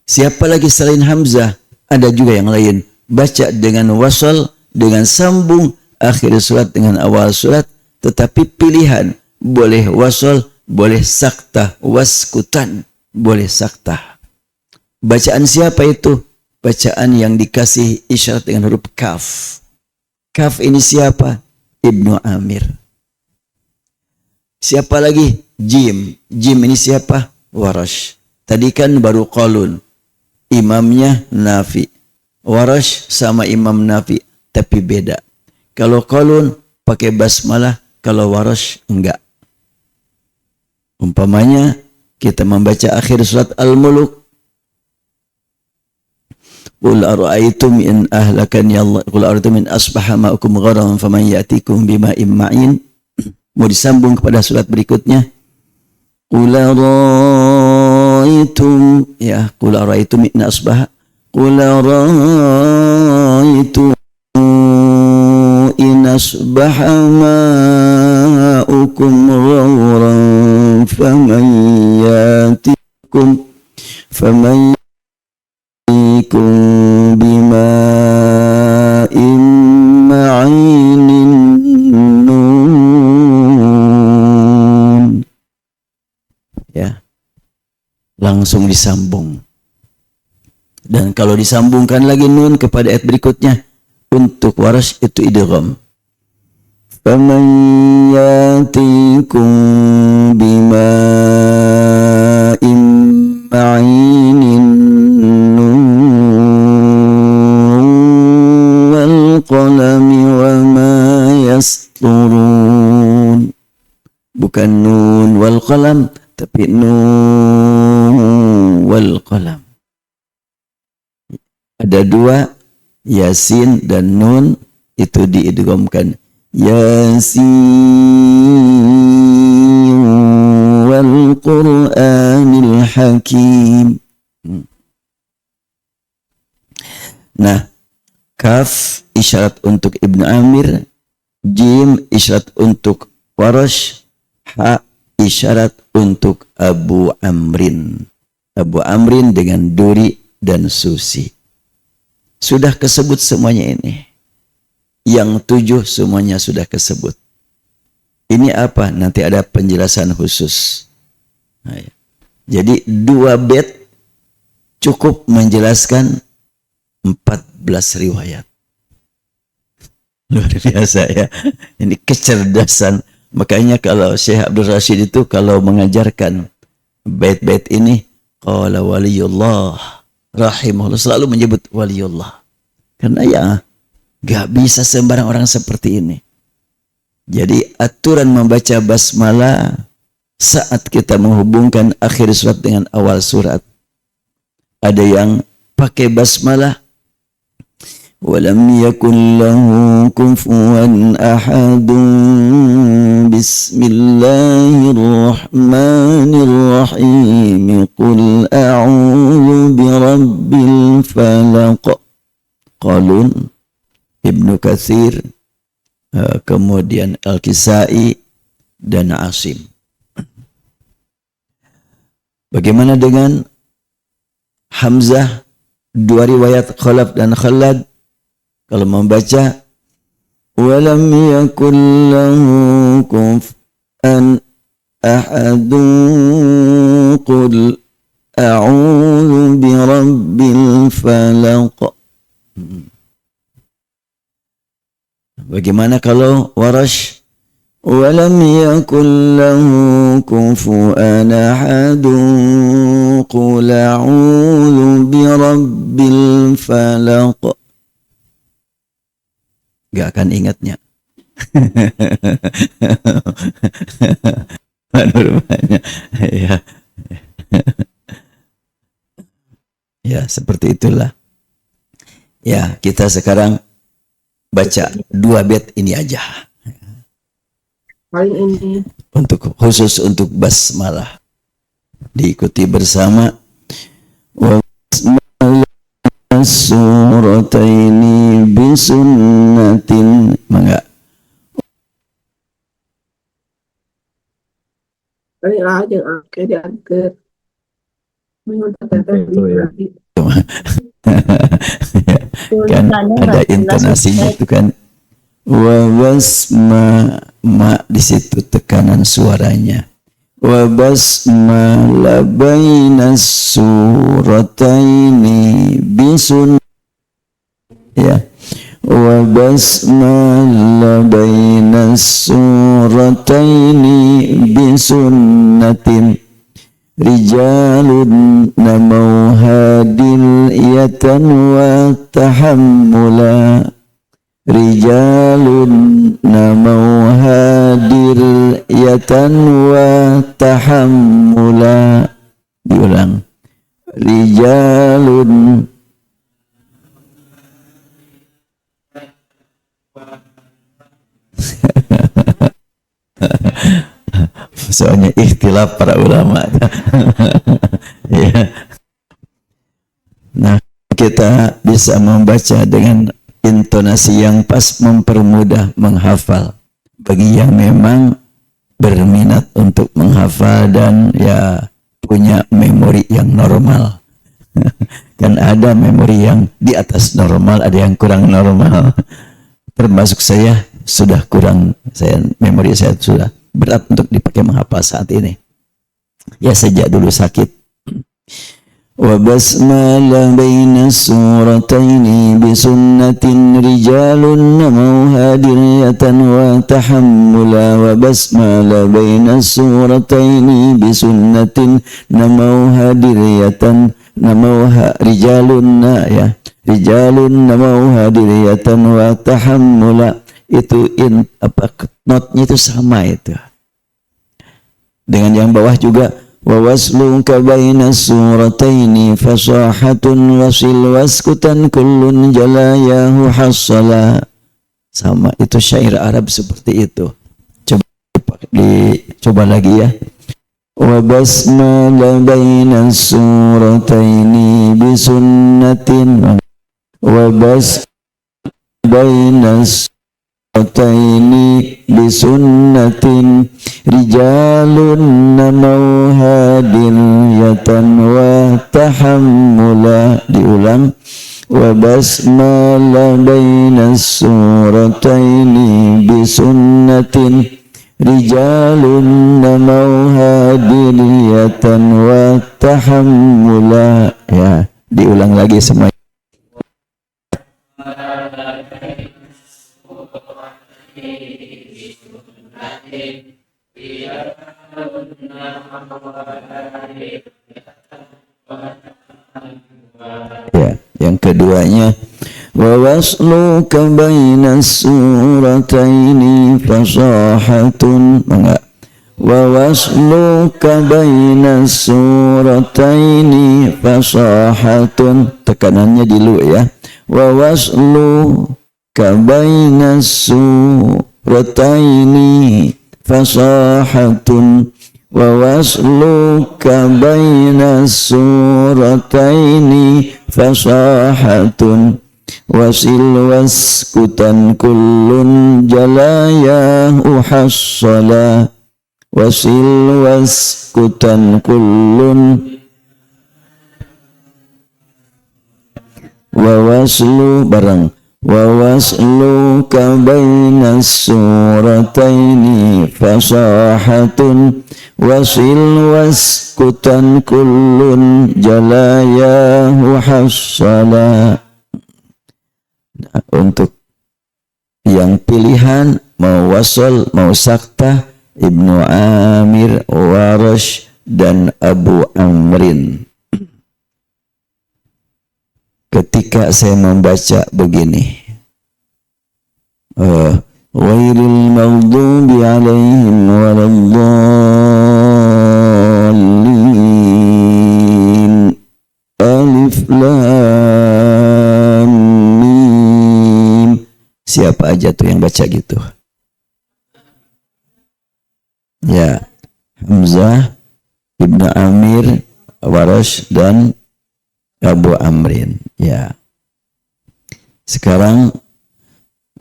Siapa lagi selain Hamzah? Ada juga yang lain. Baca dengan wasal, dengan sambung akhir surat dengan awal surat, tetapi pilihan. Boleh wasal, boleh saktah, waskutan, boleh saktah. Bacaan siapa itu? Bacaan yang dikasih isyarat dengan huruf kaf. Kaf ini siapa? Ibnu Amir. Siapa lagi? Jim. Jim ini siapa? Warash. Tadi kan baru Qalun. Imamnya Nafi. Warash sama Imam Nafi, tapi beda. Kalau Qalun pakai basmalah, kalau Warash enggak. Umpamanya kita membaca akhir surat Al-Muluk. Qul ara'aytum in ahlakani Allah, qul ara'aytum in asbaha ma'akum gharan faman ya'tikum bima'in ma'in. Mau disambung kepada surat berikutnya. Qul ara'aytum, ya, qul ara'aytum in asbaha, qul ara'aytum in asbaha ma'akum gharan faman ya'tikum bima'in ma'inin nun. Ya, langsung disambung. Dan kalau disambungkan lagi nun kepada ayat berikutnya, untuk Warash itu idgham. Faman yatikum bima'in ma'inin qalami wa ma yasturun. Bukan nun wal qalam, tapi nun wal qalam. Ada dua, Yasin dan Nun, itu diidghamkan. Yasin wal Qur'anil Hakim. Nah, kaf isyarat untuk Ibnu Amir, jim isyarat untuk Warash, ha isyarat untuk Abu Amrin. Abu Amrin dengan Duri dan Susi. Sudah kesebut semuanya ini. Yang 7 semuanya sudah kesebut. Ini apa? Nanti ada penjelasan khusus. Nah, ya. Jadi 2 bait cukup menjelaskan 14 riwayat. Luar biasa ya. Ini kecerdasan. Makanya kalau Syekh Abdul Rashid itu kalau mengajarkan bait-bait ini, qala waliyullah rahimahullah, selalu menyebut waliyullah. Karena ya gak bisa sembarang orang seperti ini. Jadi aturan membaca basmalah saat kita menghubungkan akhir surat dengan awal surat. Ada yang pakai basmalah, walam yakun lahu kufuwan ahadun, bismillahirrahmanirrahim, qul a'udzu birabbil falaq. Qalun, Ibnu Katsir, kemudian Al-Kisai dan Asim. Bagaimana dengan Hamzah? 2 riwayat Khalaf dan Khalad kalau membaca walam yakul lahu kufuwan ahadun qul a'udzu birabbil falaq. Bagaimana kalau Warash walam yakul lahu kufuwan ahadun qul a'udzu birabbil falaq. Gak akan ingatnya. Ya. Ya, seperti itulah. Ya, kita sekarang baca 2 bait ini aja. Paling ini Untuk khusus untuk basmalah. Diikuti bersama. Wa surataini bisunnatin. Mangga. paling aja oke diantar. Itu ya. Kan ada intonasinya itu kan. Wa basma, ma di situ tekanan suaranya. Wa basmala bainas surataini bisun, ya. Wa basmala bainas surataini bisunnatin, rijalun namau hadil iyatan wa tahammula, rijalun namau hadir yatan wa tahammula. Diulang, rijalun soalnya ikhtilaf para ulama. Ya. Nah, kita bisa membaca dengan intonasi yang pas, mempermudah menghafal bagi yang memang berminat untuk menghafal dan ya punya memori yang normal. Kan ada memori yang di atas normal, ada yang kurang normal. Termasuk saya sudah kurang, memori saya sudah berat untuk dipakai menghafal saat ini. Ya sejak dulu sakit. Wa basmala baina surataini bisunnatin, rijalun namau hadiriyatan wa tahammula. Wa basmala baina surataini bisunnatin namau hadiriyatan, namau rijalun, ya, rijalun namau hadiriyatan wa tahammula. Itu notnya itu sama itu dengan yang bawah juga. Wa wasluka baina surataini fasahatun wasil waskutan kullun jalayahu hassala. Sama, itu syair Arab seperti itu. Coba lagi ya. Wa basmala baina surataini bisunnatin, wa bas baina Ataini bisunnatin rijalun namau hadiyatan wa tahammula. Diulang. Wa basmala bainas surataini bisunnatin rijalun namau hadiyatan wa tahammula. Ya, diulang lagi semua. Ya, yang keduanya wa wasluka bainas surataini fasahatun. Enggak. Wa wasluka bainas surataini fasahatun. Tekanannya di lu ya. Wa wasluka bainas surataini fasahatun. Wa wasluka bainas surataini fasahatun. Wasil waskutan kullun jalaya uhassala. Wasil waskutan kullun wa waslu barang wa wasluka bainas surataini fasahatun. Wasil waskutan kullun jalaya uhassala. Nah, untuk yang pilihan mau wasal mau saktah Ibnu Amir, Warash dan Abu Amrin. Ketika saya membaca begini, ghairil maghdubi alaihim waladdallin, alif lam mim. Siapa aja tuh yang baca gitu? Ya, Hamzah, Ibnu Amir, Warash dan Abu Amrin. Ya. Sekarang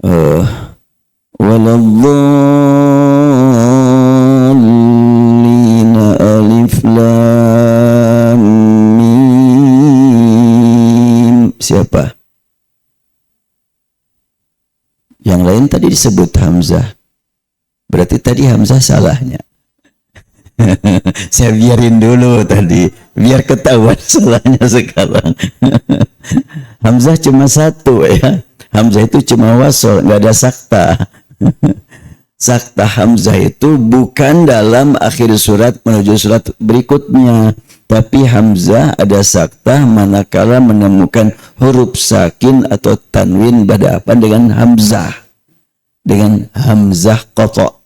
waladdallin, alif lam mim. Siapa? Yang lain tadi disebut Hamzah. Berarti tadi Hamzah salahnya. Saya biarin dulu tadi, biar ketahuan salahnya sekarang. Hamzah cuma satu ya. Hamzah itu cuma wasol, nggak ada sakta. Sakta Hamzah itu bukan dalam akhir surat menuju surat berikutnya. Tapi Hamzah ada sakta manakala menemukan huruf sakin atau tanwin berhadapan dengan Hamzah. Dengan Hamzah qata'.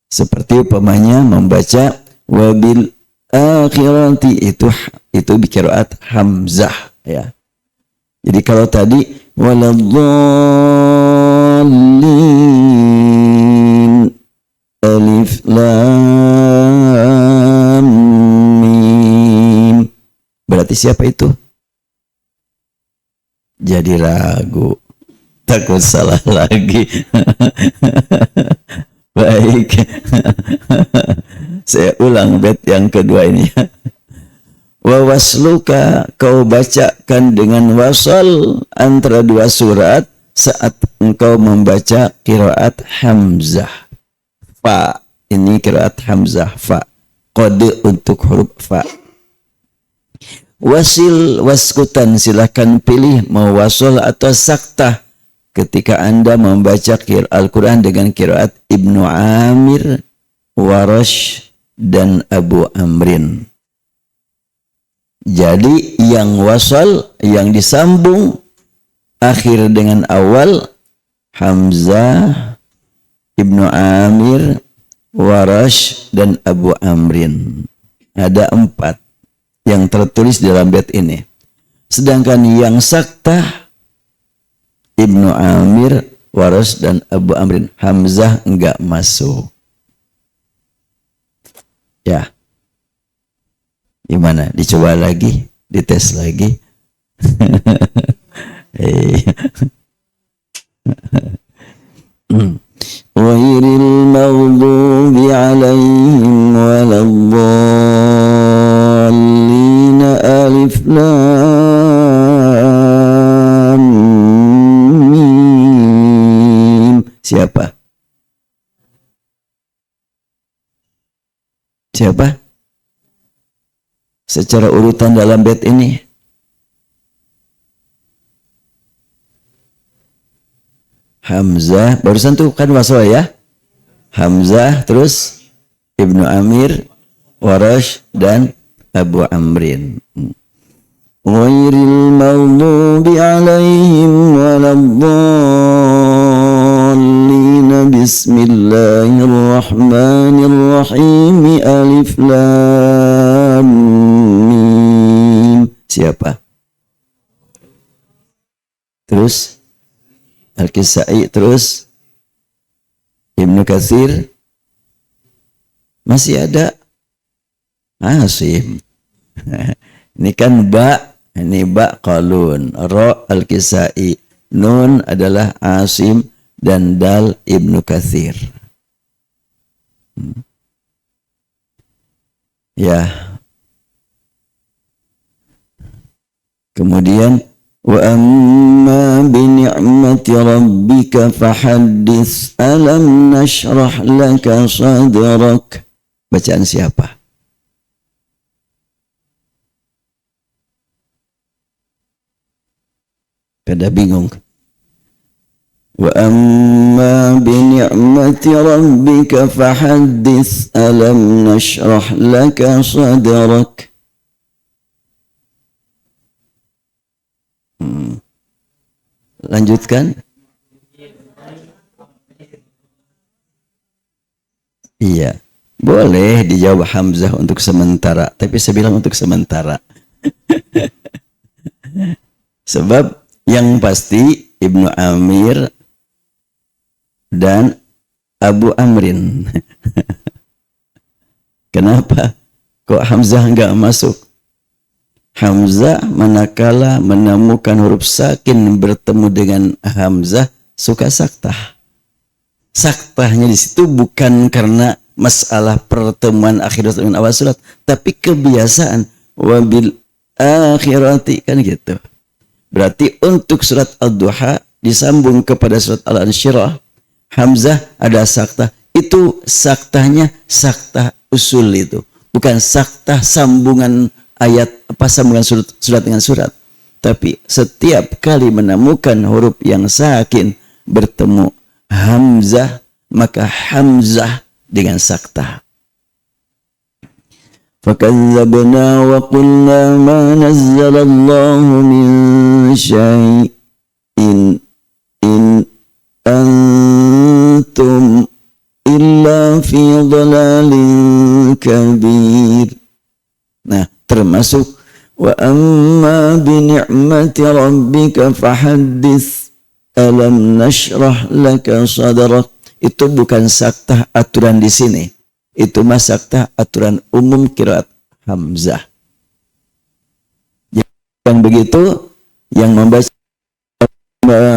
Seperti umpamanya membaca wabil akhirati, itu biqiraat Hamzah ya. Jadi kalau tadi waladdallin, alif lam mim, berarti siapa itu? Jadi ragu, takut salah lagi. Baik. Saya ulang bait yang kedua ini. Wa wasluka, kau bacakan dengan wasal antara dua surat saat engkau membaca qiraat Hamzah. Fa, ini qiraat Hamzah fa. Qad untuk huruf fa. Wasil waskutan, silakan pilih mau wasal atau saktah ketika Anda membaca Al-Quran dengan qiraat Ibnu Amir, Warash dan Abu Amrin. Jadi yang wasal, yang disambung akhir dengan awal, Hamzah, Ibnu Amir, Warash dan Abu Amrin. Ada 4 yang tertulis dalam bait ini. Sedangkan yang saktah Ibnu Amir, Warash dan Abu Amrin. Hamzah enggak masuk. Ya. Gimana? Dicoba lagi? Dites lagi? Siapa? Siapa? Secara urutan dalam bait ini. Hamzah, barusan tuh kan waswa ya. Hamzah, terus Ibnu Amir, Warash, dan Abu Amrin. Ghairil maghdubi alaihim waladdallin. Bismillahirrahmanirrahim. Alif lam mim. Siapa? Terus Al-Kisai, terus Ibnu Katsir, masih ada Asim. Ini kan ba, ini ba qalun, ra Al-Kisai, nun adalah Asim, dan dal Ibnu Katsir. Ya. Kemudian wa amma bi ni'mati rabbika fahaddits alam nashrah laka sadrak. Bacaan siapa? Kada bingung. Wa amma bi ni'mati rabbika fahaddits alam nashrah laka sadrak. Lanjutkan. Iya, boleh dijawab Hamzah untuk sementara, tapi saya bilang untuk sementara. Sebab yang pasti Ibnu Amir dan Abu Amrin. Kenapa kok Hamzah enggak masuk? Hamzah manakala menemukan huruf sakin bertemu dengan Hamzah suka saktah. Saktahnya di situ bukan karena masalah pertemuan akhir dengan awal surat, tapi kebiasaan wabil akhirati, kan gitu. Berarti untuk surat Ad-Duha disambung kepada surat Al-Ansyirah, Hamzah ada saktah. Itu saktahnya saktah usul itu, bukan saktah sambungan ayat apa sambungan surat dengan surat, tapi setiap kali menemukan huruf yang sakin bertemu Hamzah, maka Hamzah dengan saktah. Fakadzabna wa qulna ma nazzalallahu min syai'in in antum illa fi dhalalin kabir. Nah, termasuk wa amma bi ni'mati rabbika fahaddits alam nashrah laka sadrak. Itu bukan saktah aturan di sini, itu mah saktah aturan umum qiraat Hamzah. Yang begitu yang membaca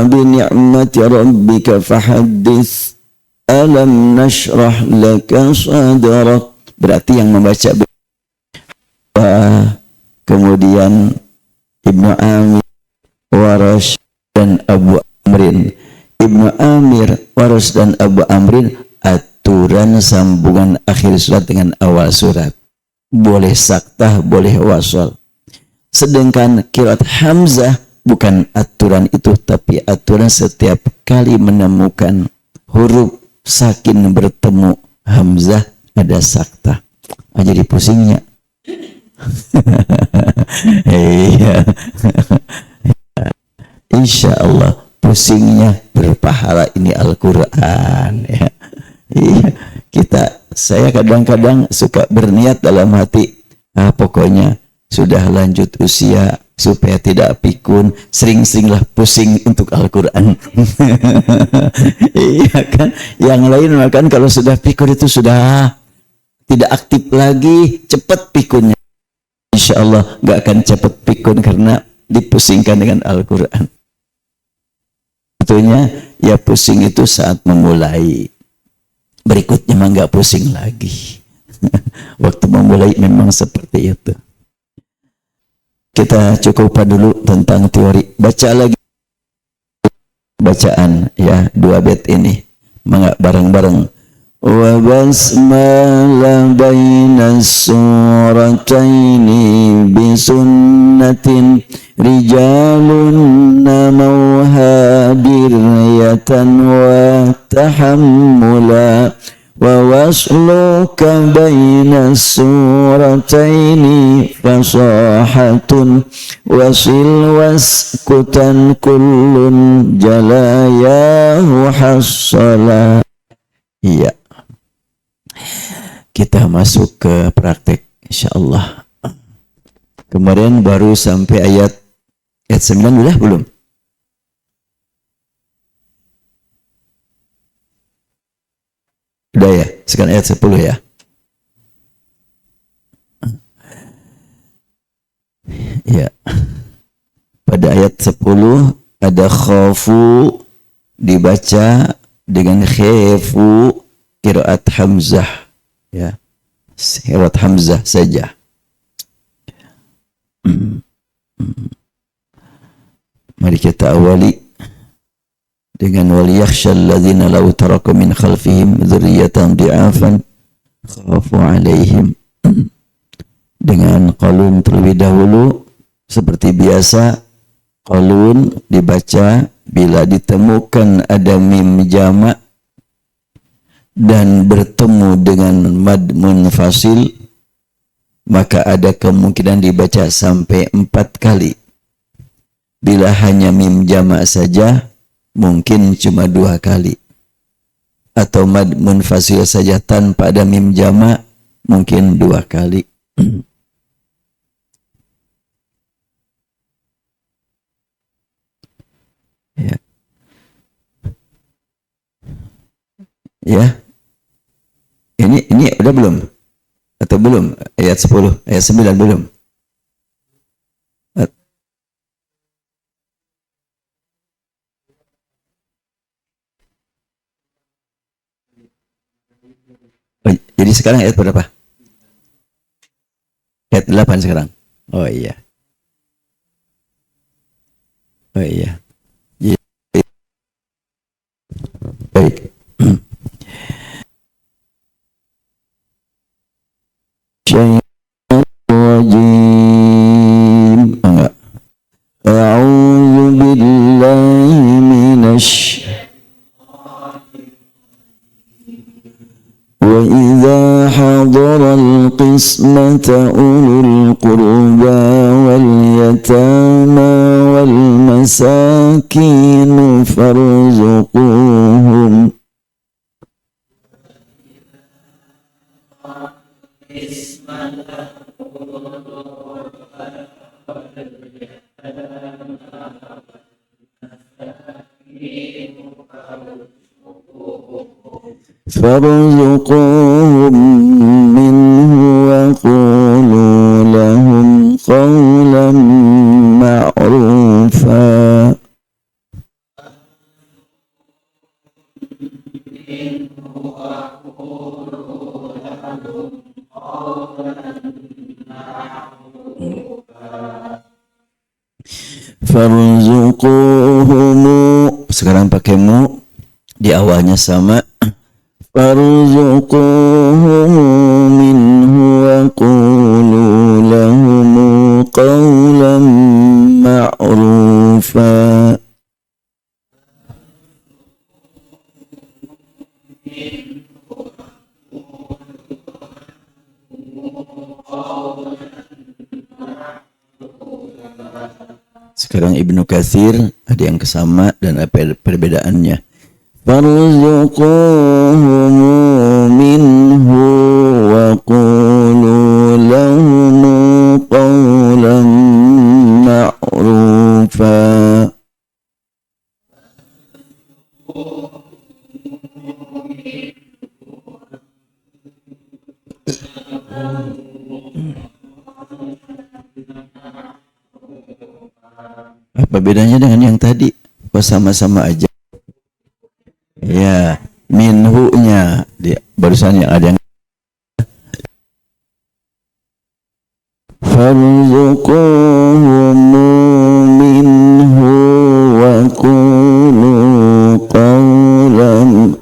bi ni'mati rabbika fahaddits alam nashrah laka sadrak, berarti yang membaca kemudian Ibnu Amir, Warash, dan Abu Amrin. Ibnu Amir, Warash, dan Abu Amrin aturan sambungan akhir surat dengan awal surat. Boleh saktah, boleh wasal. Sedangkan qiraat Hamzah bukan aturan itu, tapi aturan setiap kali menemukan huruf sakin bertemu Hamzah ada saktah. Jadi pusingnya. Iya. Insya Allah pusingnya berpahala, ini Al-Quran ya. Iya. Saya kadang-kadang suka berniat dalam hati, pokoknya sudah lanjut usia supaya tidak pikun, sering-seringlah pusing untuk Al-Quran. Iya kan, yang lain makan kalau sudah pikun itu sudah tidak aktif lagi, cepat pikunnya. Insya Allah gak akan cepat pikun karena dipusingkan dengan Al-Quran. Betulnya ya pusing itu saat memulai, berikutnya mah gak pusing lagi. Waktu memulai memang seperti itu. Kita cukupkan dulu tentang teori. Baca lagi bacaan ya 2 bait ini. Mangga bareng-bareng. Wa basmala baina surataini bisunnatin rijalun namauha diryatan wa tahammula wa wasluka baina surataini fasahatun wasil waskutan kullun jalayahu hassala. Iya, kita masuk ke praktek insyaallah. Kemarin baru sampai ayat 9 udah belum? Udah ya, sekarang ayat 10 ya. Ya. Pada ayat 10 ada khafu dibaca dengan khifu qiraat Hamzah ya. Qiraat Hamzah saja. Mari kita awali dengan waliyakhshal ladzina law taraku min khalfihim dzurriyyatan dhi'afan khafu 'alaihim. Dengan qalun terlebih dahulu seperti biasa. Qalun dibaca bila ditemukan ada mim jamak dan bertemu dengan mad munfasil, maka ada kemungkinan dibaca sampai 4 kali. Bila hanya mim jamak saja, mungkin cuma 2 kali. Atau mad munfasil saja tanpa ada mim jamak, mungkin 2 kali. Ya. Ya. Ini udah belum? Atau belum? Ayat 10, ayat 9 belum? Jadi sekarang ayat berapa? Ayat 8 sekarang. Oh iya. Oh iya. Baik. Syaitan rajim. Enggak. A'udzu billahi minasy wa idza hadaral qismata ulul qurba wal yatama wal masakin farzuquhum farzuquhum minhu wa qulu lahum qawlan ma'rufa. Farzuquhumu, sekarang pakai mu, di awalnya sama. Farzuquhumu minhu wa qulu lahum qawlan ma'rufa. Sekarang Ibnu Katsir ada yang kesama dan apa perbedaannya? Farzuquhumu minhu wa qulu lahum qawlan ma'rufa. Apa bedanya dengan yang tadi? Kok sama-sama aja? Ya, minhu-nya barusan yang ada yang farzuquhum minhu wa qulu qawlan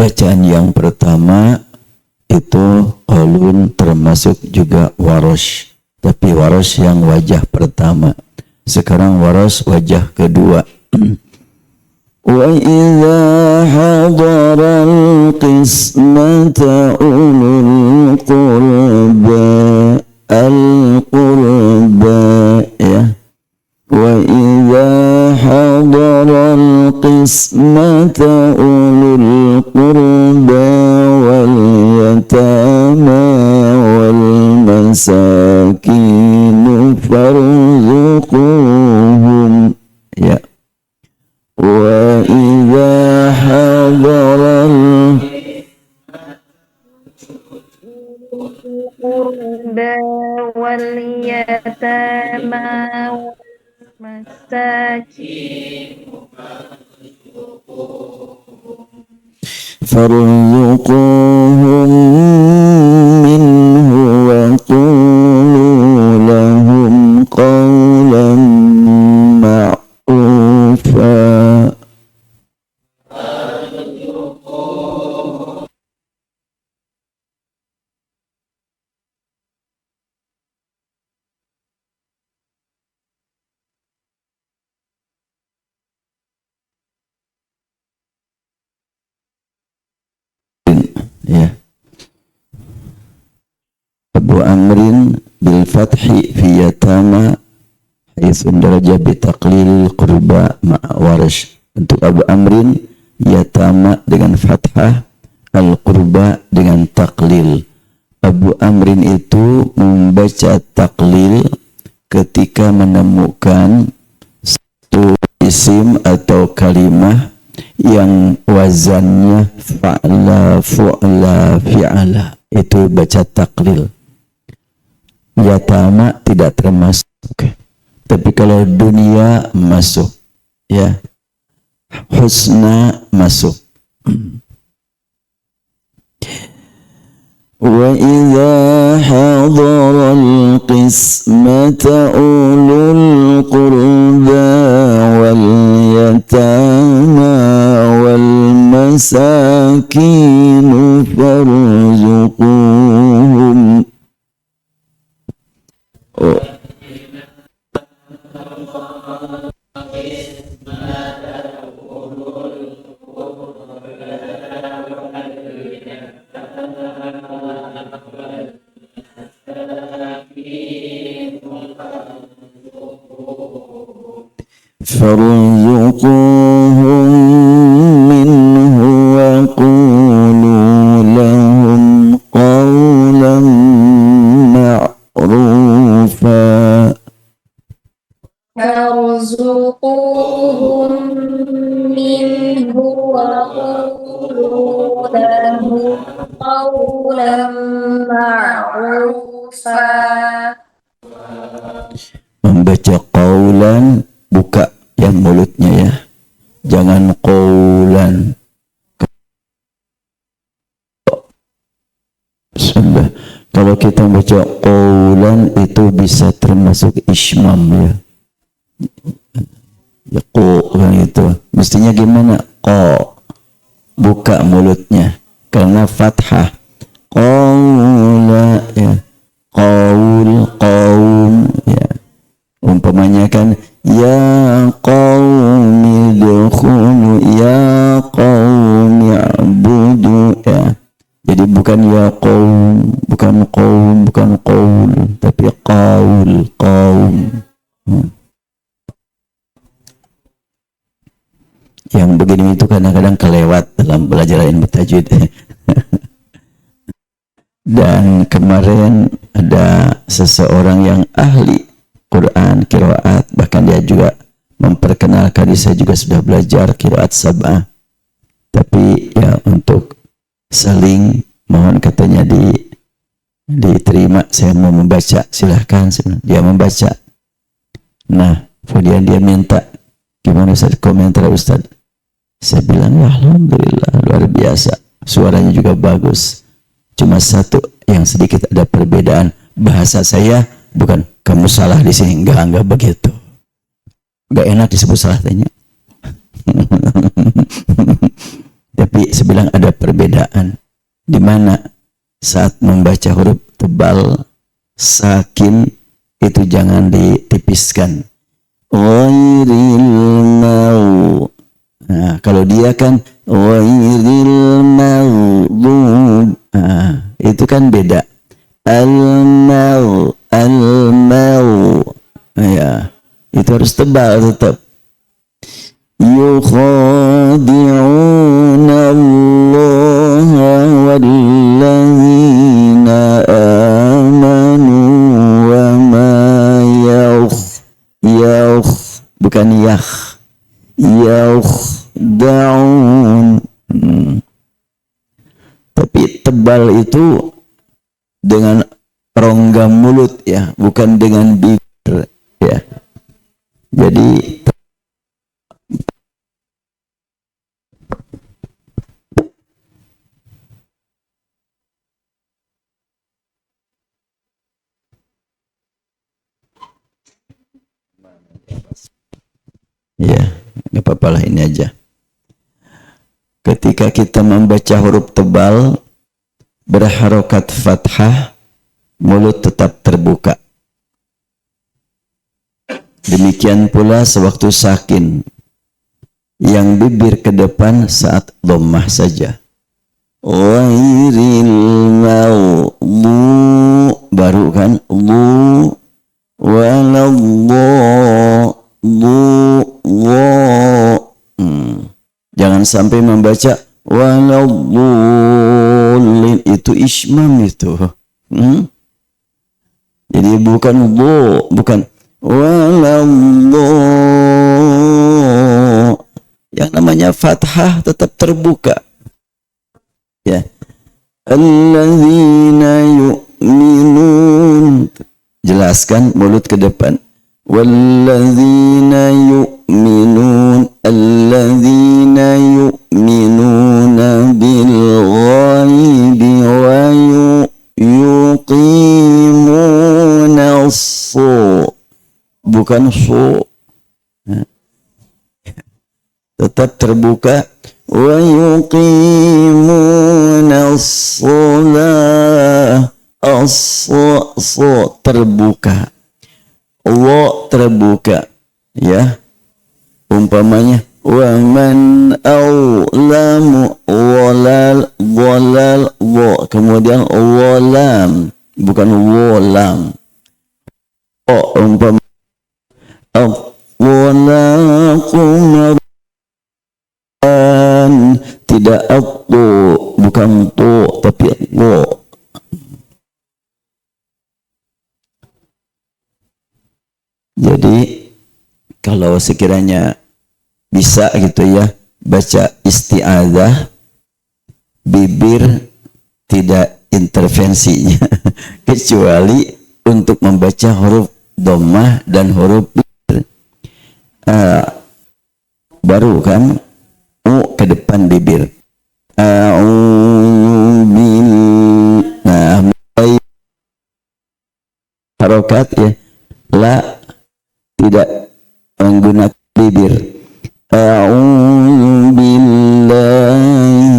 bacaan yang pertama itu qaulun, termasuk juga Warosh, tapi Warosh yang wajah pertama. Sekarang Warosh wajah kedua. Wa idza hadaral qismata ulul qurba al-qurba, ya. Wa idza hadaral qismata ulul qurba wal yatama wal masakin farzuquhum, ya. Wa idza hadaral qurba wal yatama wal masakin farzuquhum minhu wa qulu lahum qawlan ma'rufa. Ya. Abu Amrin bil fathi fi yatama haitsu daraja bi taqlil qurba ma'a Warash. Untuk Abu Amrin yatama dengan fathah, al qurba dengan taklil. Abu Amrin itu membaca taklil ketika menemukan satu isim atau kalimah yang wazannya fa'la, fu'la, fi'ala, itu baca taklil. Yatama tidak termasuk, tapi kalau dunia masuk, ya. Husna masuk. Wa idza hadaral qismata ulul qurba wal yatama wal masakin farzuquhum. farzuquhum minhu wa qulu lahum qawlan ma'rufa. farzuquhum minhu wa qulu lahum qawlan ma'rufa. Membaca qaulan, buka yang mulutnya, ya, jangan qaulan. Sudah, kalau kita baca qaulan itu bisa termasuk ismam, ya. Ya kan itu. Mestinya gimana? Buka mulutnya karena fathah. Qaula, ya. Qaul, qaum, ya. Umpamanya kan ya qaumi dukhulu, ya qaumi abudu, ya. Jadi bukan ya qaum, bukan qaum, bukan qaul, tapi qaul, qaum. Yang begini itu kadang-kadang kelewat dalam belajar ilmu tajwid. Dan kemarin ada seseorang yang ahli Quran, qiraat, bahkan dia juga memperkenalkan, saya juga sudah belajar qiraat sab'ah. Tapi ya untuk saling, mohon katanya diterima, saya mau membaca, silahkan. Dia membaca. Nah, kemudian dia minta, gimana Ustaz komentar Ustaz? Saya bilang, ya alhamdulillah, luar biasa. Suaranya juga bagus. Cuma satu yang sedikit ada perbedaan, bahasa saya bukan kamu salah di sini, enggak begitu. Enggak enak disebut salah tanya. Tapi saya bilang ada perbedaan. Di mana saat membaca huruf tebal, sakin, itu jangan ditipiskan. Ghairil mau. Nah, kalau dia kan ghairil maghdub. Nah, itu kan beda. Al-mau, al-mau. Ya, itu harus tebal tetap. Yukhadi'una Allah walladzina amanu wa ma bukan yakhda'un. Tapi tebal itu dengan rongga mulut ya, bukan dengan bibir ya. Jadi ya, nggak apa-apa lah, ini aja. Ketika kita membaca huruf tebal berharokat fathah, mulut tetap terbuka. Demikian pula sewaktu sakin, yang bibir ke depan saat dhammah saja. Ghairil maghdubi, baru kan lu, jangan sampai membaca waladhdallin, itu ismam itu. Jadi bukan bukan waladhdallin. Yang namanya fathah tetap terbuka. Ya. Alladzina yu'minun. Jelaskan mulut ke depan. Walladzina yu'minun, alladzina yu'minuna bil ghaibi wa yuqimuna as-shalah, bukan su, tetap terbuka. Wa yuqimuna as-shalah, as-shalah terbuka, wa terbuka ya. Umpamanya wa man awlamu, walal wa, kemudian walam, bukan walam. Umpamanya walakum, tidak aku, bukan to tapi wo. Jadi kalau sekiranya bisa gitu ya, baca isti'adzah, bibir tidak intervensinya kecuali untuk membaca huruf dhammah dan huruf bibir. Baru kan ke depan bibir. Nah, mulai harokat ya, la tidak menggunakan bibir. A'udzu billahi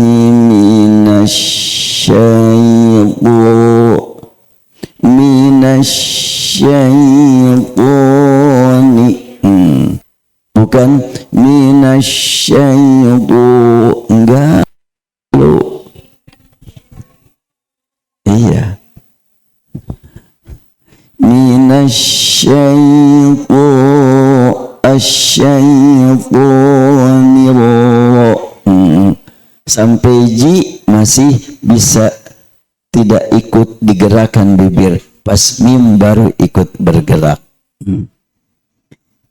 minasyaitonir, bukan minasyaitonir, enggak lu. Iya, minasyaitonir, sampai ji masih bisa tidak ikut digerakkan bibir, pas mim baru ikut bergerak.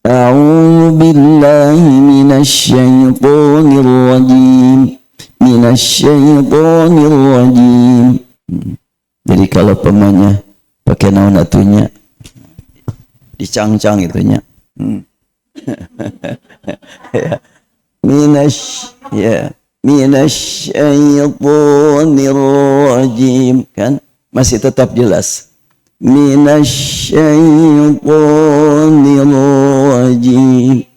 A'udzu billahi minasyaitonir rajim, minasyaitonir rajim. Jadi kalau pemanya pakai naon atunya dicangcang itunya. Minasyaitonir rajim, kan masih tetap jelas. Minasyaitonir rajim.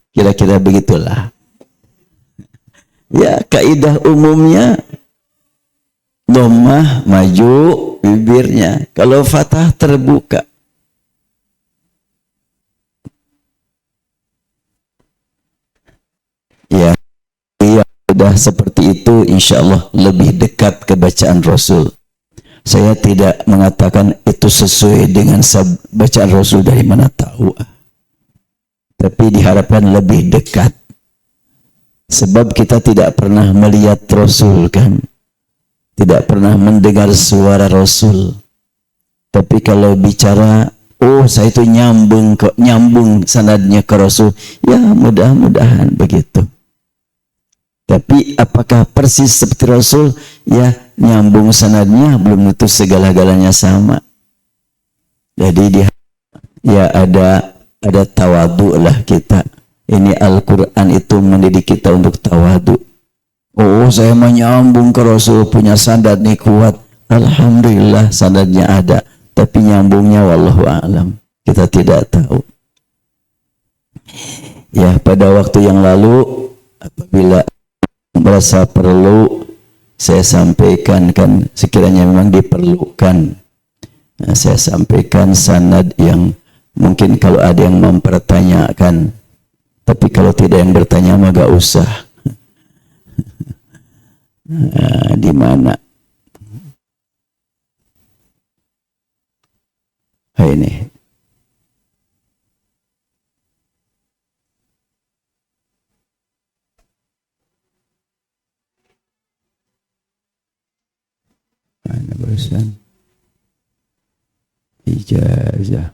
Kira-kira begitulah. Ya, kaidah umumnya dhammah maju bibirnya. Kalau fathah terbuka. Ya, yang sudah seperti itu insya Allah lebih dekat ke bacaan Rasul. Saya tidak mengatakan itu sesuai dengan bacaan Rasul, dari mana tahu. Tapi diharapkan lebih dekat. Sebab kita tidak pernah melihat Rasul kan. Tidak pernah mendengar suara Rasul. Tapi kalau bicara, oh saya itu nyambung sanadnya ke Rasul. Ya mudah-mudahan begitu. Tapi apakah persis seperti Rasul? Ya nyambung sanadnya, belum tentu segala-galanya sama. Jadi ya ada tawadu lah kita. Ini Al-Quran itu mendidik kita untuk tawadu. Oh saya menyambung ke Rasul, punya sanad nih kuat. Alhamdulillah sanadnya ada. Tapi nyambungnya wallahu a'lam. Kita tidak tahu. Ya pada waktu yang lalu apabila merasa perlu saya sampaikan, kan sekiranya memang diperlukan. Nah, saya sampaikan sanad yang mungkin kalau ada yang mempertanyakan. Tapi kalau tidak yang bertanya mah gak usah. Nah, di mana? Ini. Mana barusan? Ijazah.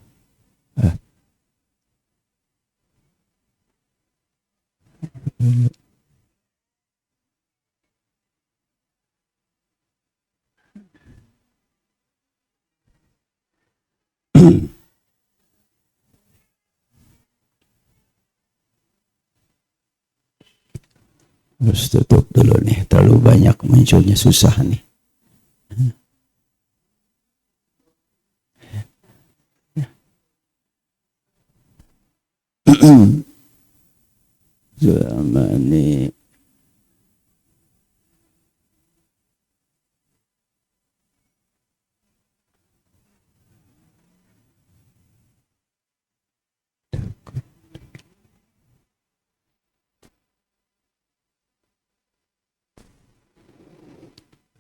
Harus tutup dulu nih, terlalu banyak munculnya, susah nih. Zamani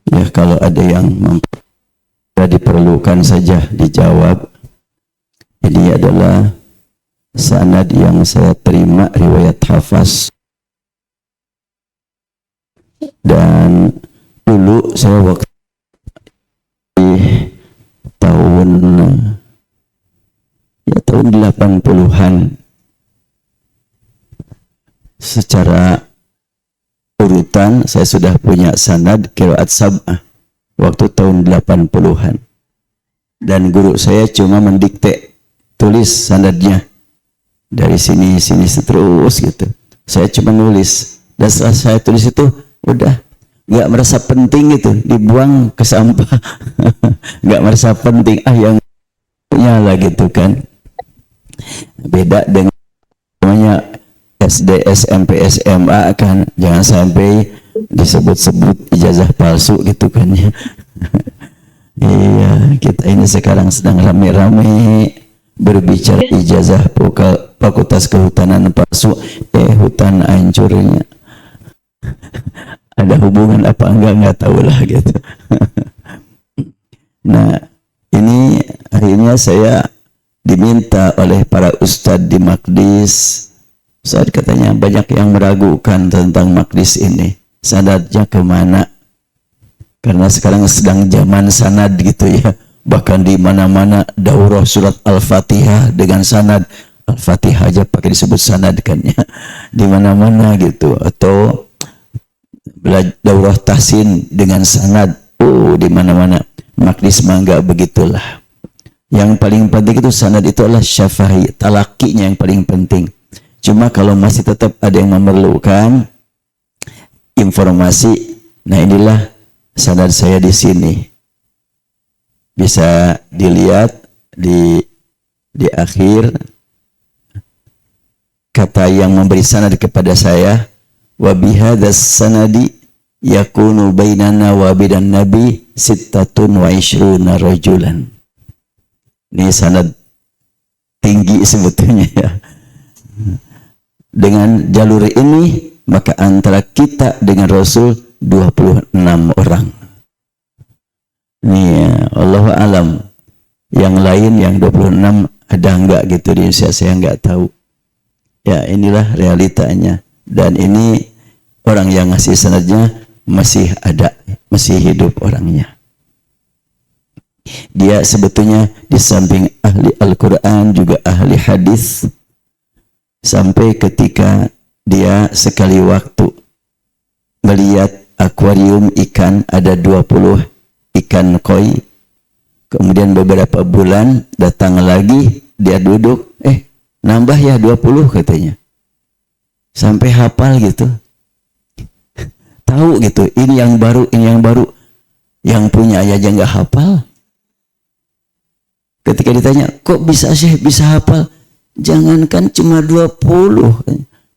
ya, kalau ada yang diperlukan saja dijawab. Ini adalah sanad yang saya terima riwayat Hafaz, dan dulu saya waktu tahun 80-an secara urutan saya sudah punya sanad qiraat sab'ah waktu tahun 80-an, dan guru saya cuma mendikte, tulis sanadnya dari sini terus gitu. Saya cuma nulis, dan setelah saya tulis itu udah nggak merasa penting gitu, dibuang ke sampah. Nggak merasa penting, yang punya lah gitu kan. Beda dengan namanya SD, SMP, SMA kan, jangan sampai disebut-sebut ijazah palsu gitu kan ya. Iya, kita ini sekarang sedang rame-rame berbicara ijazah Fakultas Kehutanan palsu. Hutan hancurnya. Ada hubungan apa enggak tahu lah gitu. Nah, ini akhirnya saya diminta oleh para ustadz di Maqdis. Ustadz katanya banyak yang meragukan tentang Maqdis ini. Sanadnya kemana? Karena sekarang sedang zaman sanad gitu ya. Bahkan di mana-mana daurah surat Al-Fatihah dengan sanad. Al-Fatihah aja pakai disebut sanad kan ya. Di mana-mana gitu. Atau daurah tahsin dengan sanad. Di mana-mana. Maqdis mangga begitulah. Yang paling penting itu sanad itu adalah syafahi, talakinya yang paling penting. Cuma kalau masih tetap ada yang memerlukan informasi, nah inilah sanad saya di sini. Bisa dilihat di akhir, kata yang memberi sanad kepada saya wa bihadas sanadi yakunu bainana wa bidan nabi 26 rajulan. Ini sanad tinggi sebetulnya ya. Dengan jalur ini maka antara kita dengan Rasul 26 orang. Ini ya, Allahu alam. Yang lain yang 26 ada enggak gitu di Indonesia, saya enggak tahu. Ya, inilah realitanya. Dan ini orang yang ngasih sanadnya masih ada, masih hidup orangnya. Dia sebetulnya di samping ahli Al-Quran juga ahli hadis. Sampai ketika dia sekali waktu melihat akuarium ikan ada 20 ikan koi. Kemudian beberapa bulan datang lagi, dia duduk, nambah ya 20 katanya. Sampai hafal gitu. Tahu gitu, ini yang baru, ini yang baru. Yang punya aja nggak hafal. Ketika ditanya, kok bisa sih bisa hafal? Jangankan cuma 20.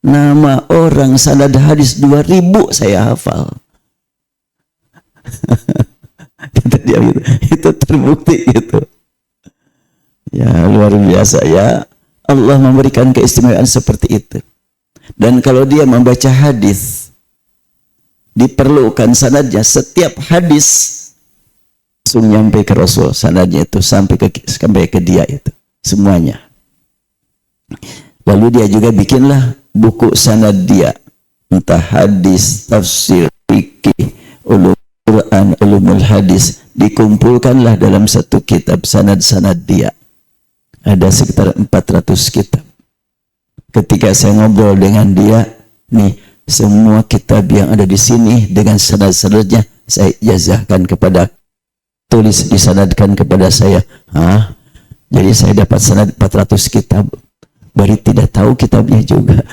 Nama orang sanad hadis 2000 saya hafal. Kata dia gitu. Itu terbukti gitu. Ya luar biasa ya. Allah memberikan keistimewaan seperti itu. Dan kalau dia membaca hadis, diperlukan sanadnya. Setiap hadis langsung nyampe ke Rasul, sanadnya itu sampai ke dia itu semuanya. Lalu dia juga bikinlah buku sanad dia, entah hadis, tafsir, fikih, ulum Quran, ulumul hadis, dikumpulkanlah dalam satu kitab sanad-sanad dia. Ada sekitar 400 kitab. Ketika saya ngobrol dengan dia, nih semua kitab yang ada di sini dengan sanad-sanadnya saya ijazahkan kepada, tulis disanadkan kepada saya. Jadi saya dapat sanad 400 kitab. Baru tidak tahu kitabnya juga.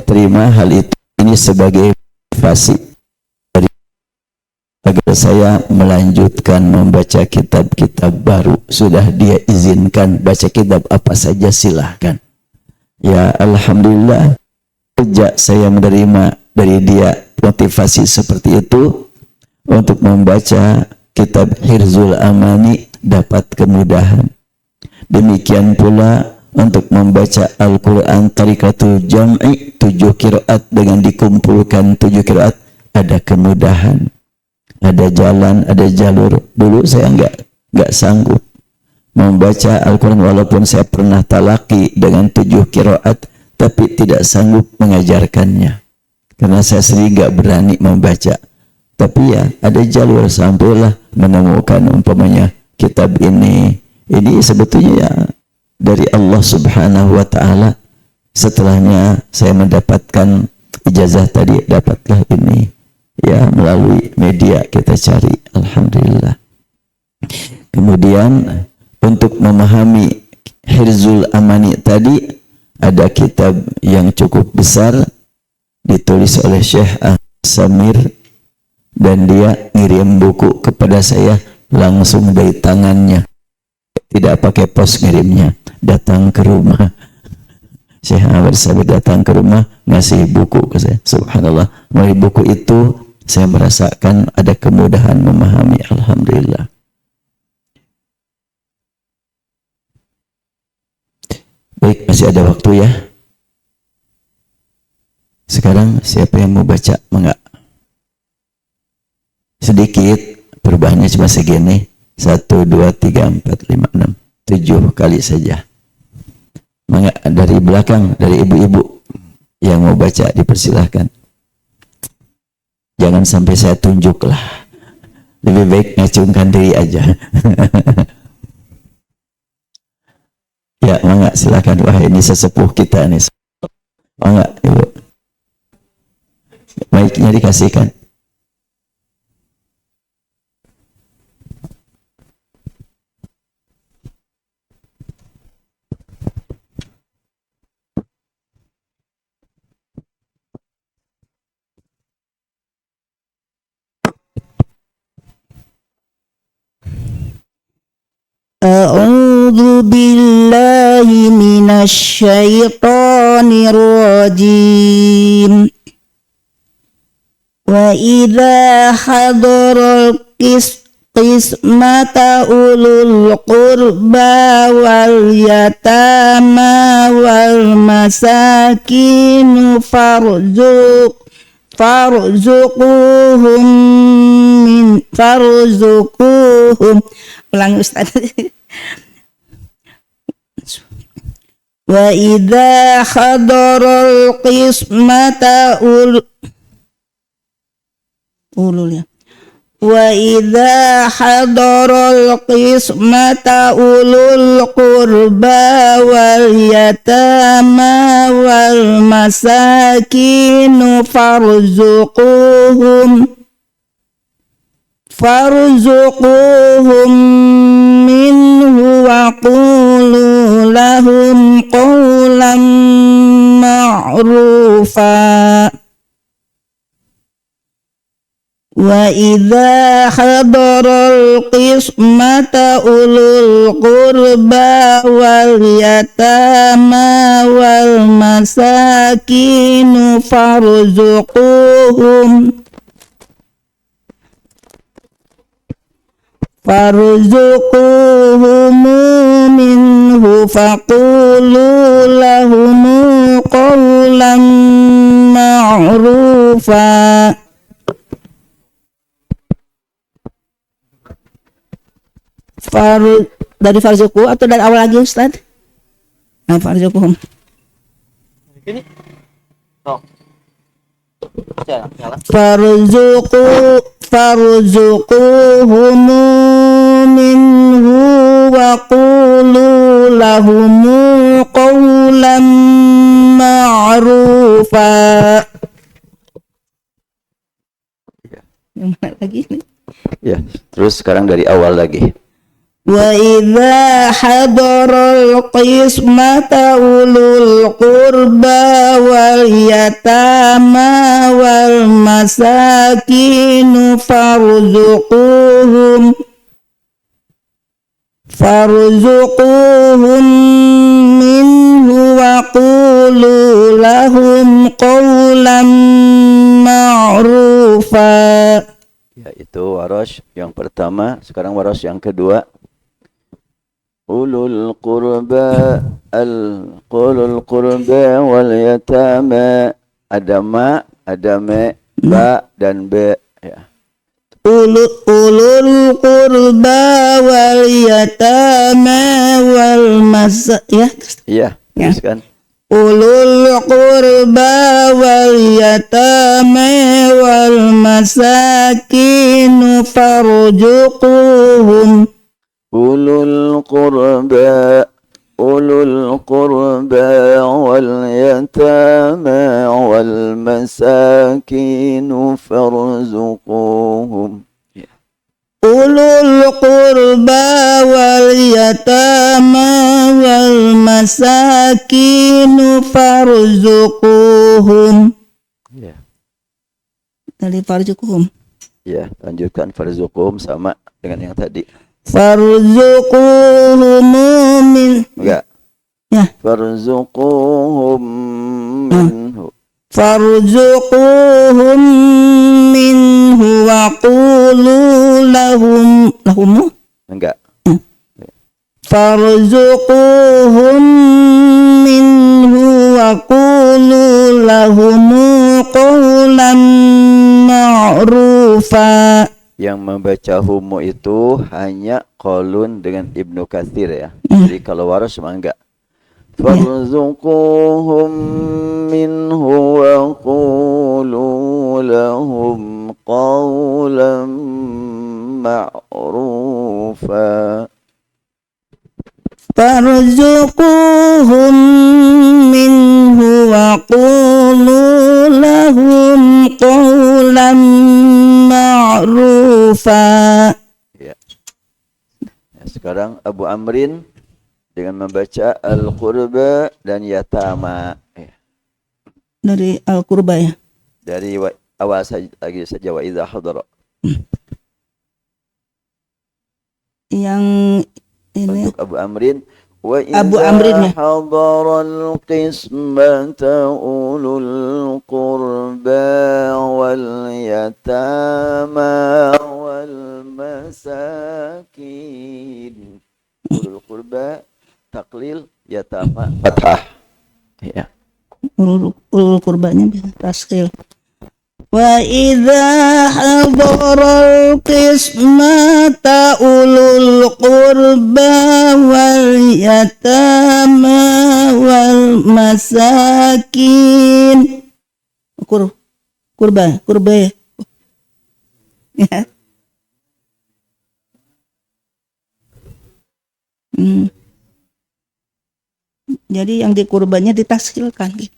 Terima hal itu ini sebagai motivasi agar saya melanjutkan membaca kitab-kitab baru. Sudah dia izinkan baca kitab apa saja silahkan. Ya alhamdulillah, sejak saya menerima dari dia motivasi seperti itu untuk membaca kitab Hirzul Amani dapat kemudahan. Demikian pula untuk membaca Al-Quran Tarikatul Jam'i 7 qiraat dengan dikumpulkan 7 qiraat ada kemudahan, ada jalan, ada jalur. Dulu saya enggak sanggup membaca Al-Quran walaupun saya pernah talaki dengan 7 qiraat, tapi tidak sanggup mengajarkannya karena saya sendiri enggak berani membaca. Tapi ya ada jalur sampailah menemukan umpamanya kitab ini sebetulnya ya dari Allah Subhanahu wa ta'ala. Setelahnya saya mendapatkan ijazah tadi, dapatlah ini ya melalui media kita cari, alhamdulillah. Kemudian untuk memahami Hirzul Amani tadi ada kitab yang cukup besar ditulis oleh Syekh Samir, dan dia ngirim buku kepada saya langsung dari tangannya, tidak pakai pos ngirimnya, datang ke rumah. Syekh Ahmad Sabir datang ke rumah ngasih buku ke saya. Subhanallah, melalui buku itu saya merasakan ada kemudahan memahami, alhamdulillah. Baik, masih ada waktu ya. Sekarang siapa yang mau baca? Enggak. Sedikit, perubahannya cuma segini. 1, 2, 3, 4, 5, 6, 7 kali saja. Enggak, dari belakang, dari ibu-ibu yang mau baca dipersilahkan. Jangan sampai saya tunjuk lah. Lebih baik ngacungkan diri aja. Ya, enggak, silakan. Wah, ini sesepuh kita nih. Enggak, ibu. Baiknya dikasihkan. أعوذ بالله من الشيطان syaitanir rajim. Wa idza hadaral qismata ulul qurba wal yatama wal masakin farzuquhum. Ulang Ustaz. Wa idza hadaral qismata ulul ya. Wa idza hadaral qismata ulul qurba wal yatama wal masakin farzuquhum minhu wa qulu lahum qawlan ma'rufa. Wa idza hadaral qismata ulul qurba wal yatama wal masakin farzuquhum minhu faqulu lahum qawlan ma'rufa. Dari farzuku atau dari awal lagi Ustaz? Nah, farzukuhum. Ini. Oh. Farzuquhum minhu wa qulu lahum qawlan ma'rufa. Yang mana lagi nih? Ya, terus sekarang dari awal lagi. Wa idza hadaral qismata ulul qurba wal yatama wal masakin farzuquhum minhu wa qulu lahum qawlan ma'rufa. Ya, itu warosh yang pertama. Sekarang warosh yang kedua. Ulul qurba wal yatama. Ada ma, ada me, ba dan be. Ya. Ulul qurba wal yatama wal masa ya. Iya, teruskan. Ulul qurba wal yatama wal masakin farzuquhum. Ulul qurba wal yatama wal masakin farzuquhum. Ulul qurba wal yatama wal masakin farzuquhum. Ya. Dari farzuquhum. Ya, lanjutkan farzuquhum sama dengan yang tadi. Farzuquhum min. Enggak. Ya. Farzuquhum minhu. Farzuquhum minhu wa qulu lahum Enggak. Farzuquhum minhu wa qulu lahum qawlan ma'rufa. Yang membaca humu itu hanya qalun dengan Ibnu Katsir ya. Jadi kalau waras mah enggak. Farzuquhum minhu wa qulu lahum qawlan ma'rufa. Farzuquhum minhu wa qulu lahum qawlan ma'rufa. Ya. Nah, sekarang Abu Amrin dengan membaca Al-Qurba dan Yatama. Ya. Dari Al-Qurba ya. Dari awal lagi saja wa idza hadara. Yang ini untuk Abu Amrin Abu Amrin ya. حضر القسمة أولو القربى واليتامى والمساكين. أولو القربى taklil, yatama fathah. Ya. Ulul kurbanya bisa taskil. Wa idza hadaral qismata ulul qurba wal yatama wal masakin. Kurba ya. Jadi yang dikurbannya ditaskilkan gitu.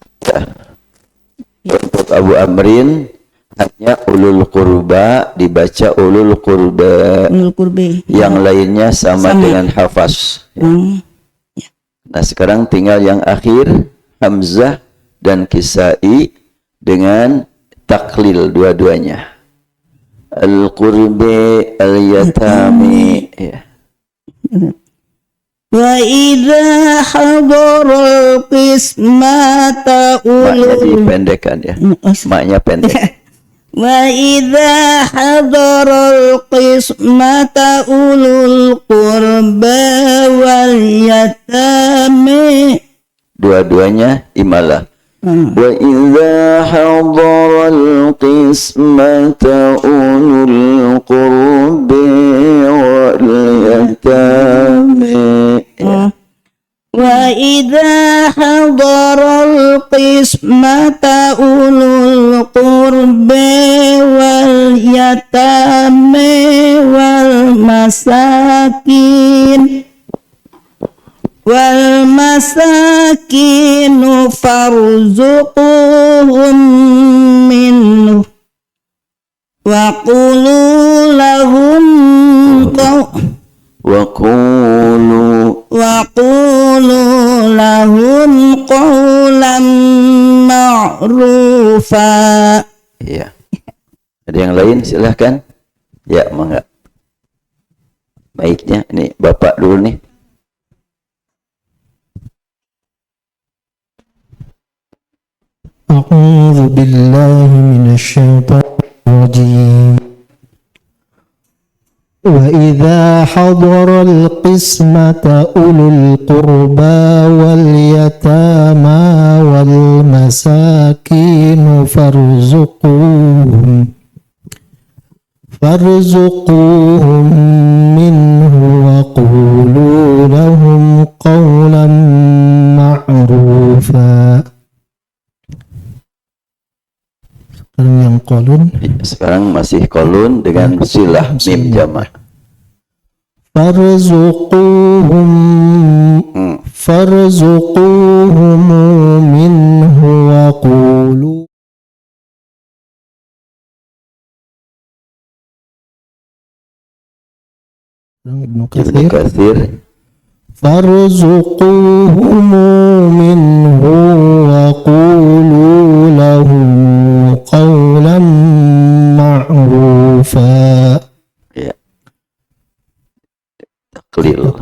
Untuk Abu Amrin hanya ulul qurba dibaca ulul qurba. Ulul kurbe. Yang lainnya sama dengan hafaz. Nah sekarang tinggal yang akhir Hamzah dan Kisai dengan taklil dua-duanya. Al-qurbi al-yatami. Ya. Wa idza hadaral qismata Maknya ulul dipendekkan ya. Maknya pendek. Wa idza hadaral qismata ulul qurba wal yatami. Dua-duanya imalah. Wa idza hadaral qismata ulul qurbi wal yatami. Wa idza hadaral qismata ulul qurbi wal yatami wal masakin farzuquhum minhu wa qulu lahum qawlan ma'rufa. Iya. Ada yang lain silahkan. Ya, mangga. Baiknya ini Bapak dulu nih. A'udzu billahi minasy rajim. وإذا حضر القسمة أولو القربى واليتامى والمساكين فارزقوهم منه وقولوا لهم قولا معروفا. Sekarang yang kolun. Sekarang masih kolun dengan silah mim jamak. Farzuquhum minhu wa qulu. Ibnu Katsir. Farzuquhum minhu wa qulu lahum qawlan ma'rufa. Ya. Taklil.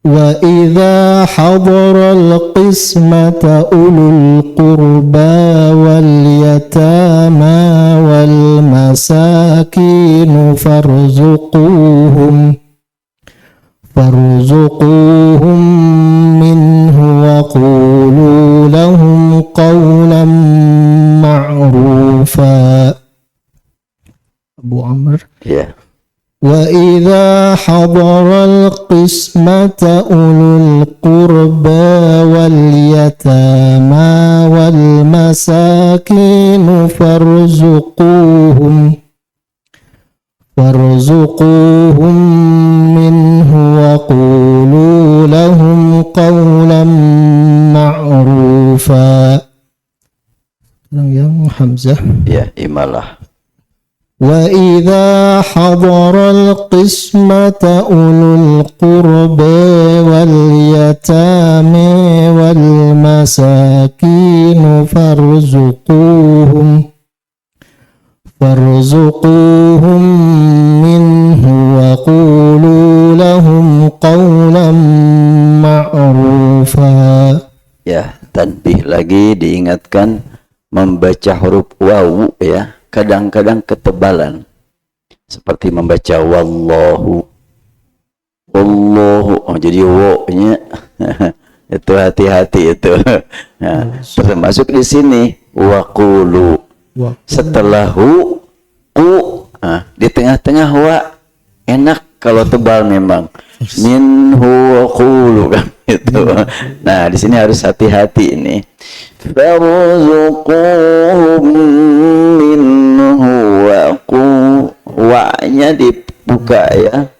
Wa idza hadaral qismata ulul qurba wal yatama wal masakin farzuquhum minhu wa qulu lahum qawlan ma'rufa. Abu Amr. Ya. وإذا حضر القسمة أولو القربى واليتامى والمساكين فارزقوهم منه وقولوا لهم قولا معروفا. Yang Hamzah. Ya, imalah. وإذا حضر القسمة أولو القربى واليتامى والمساكين فارزقوهم منه وقولوا لهم قولا lagi diingatkan membaca huruf wawu ya, kadang-kadang ketebalan. Seperti membaca wallahu. Wallahu. Oh, jadi wo-nya itu hati-hati itu. Nah, termasuk di sini waqulu. Setelah hu, ku, nah, di tengah-tengah wa, enak kalau tebal memang. Minhu waqulu kan itu. Nah, di sini harus hati-hati ini. Farzuquhum minhu waqulu. Wa-nya dibuka ya.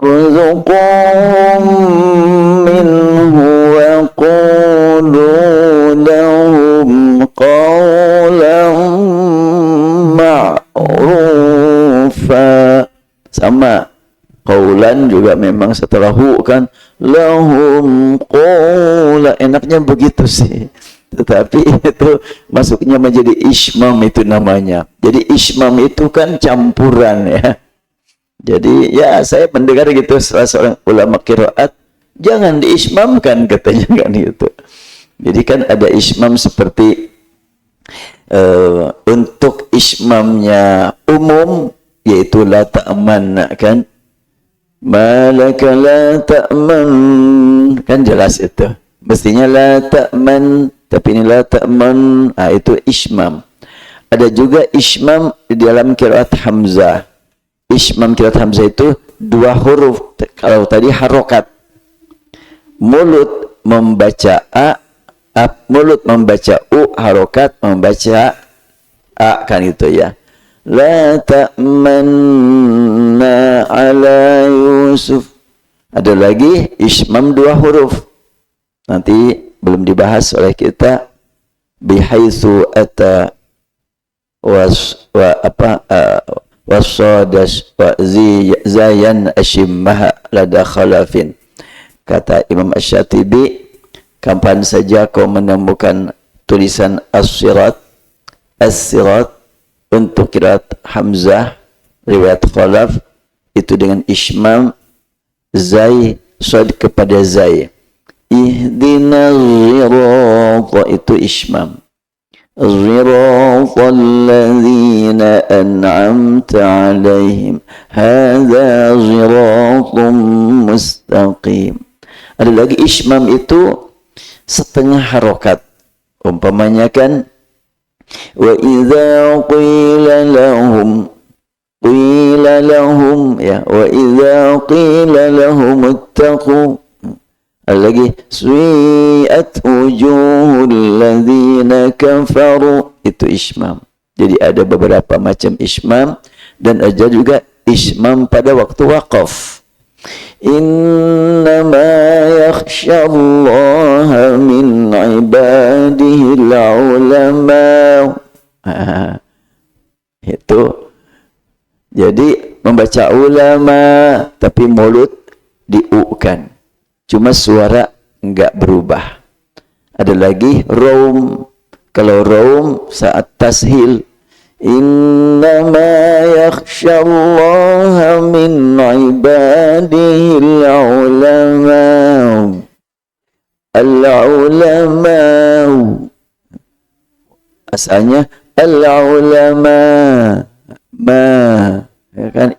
Farzuquhum minhu waqulu lahum qawlan ma'rufa. Sama qawlan juga memang setelah hu kan lahum qawla, enaknya begitu sih, tetapi itu masuknya menjadi ismam itu namanya. Jadi ismam itu kan campuran ya. Jadi ya saya mendengar gitu salah seorang ulama qiraat, jangan diismamkan katanya kan gitu. Jadi kan ada ismam seperti untuk ismamnya umum yaitu la ta'manna kan, malaka la ta'man, kan jelas itu. Mestinya la ta'man, tapi ini la ta'man, itu ismam. Ada juga ismam di dalam qiraat Hamzah. Ismam qiraat Hamzah itu dua huruf. Kalau tadi harokat, mulut membaca mulut membaca u, harokat membaca a, kan itu ya. La ta'manna ala Yusuf. Ada lagi ismam dua huruf, nanti belum dibahas oleh kita. Bihaitsu ata wasadas wa zayan ashimmaha lada khalafin. Kata Imam Asy-Syatibi, kapan saja kau menemukan tulisan as-sirat untuk qiraat Hamzah riwayat Khalaf itu dengan ismam zai shad kepada zai. Ihdinal sirata itu ismam. Siratal ladzina an'amta 'alaihim. Hadza siratun mustaqim. Ada lagi ismam itu setengah harokat. Umpamanya kan wa idza qila lahum ya, wa idza qila lahum ittaqu. Lagi sui'at wujuhul ladzina kafaru, itu ismam. Jadi ada beberapa macam ismam, dan ada juga ismam pada waktu waqaf. Innama yakhsyallaha min ibadihil ulama. Itu jadi membaca ulama tapi mulut diukan, cuma suara enggak berubah. Ada lagi raum. Kalau raum saat tashil, innama yakhsyallaha min ibadihil ulama. Al-ulama asalnya al-ulama ya kan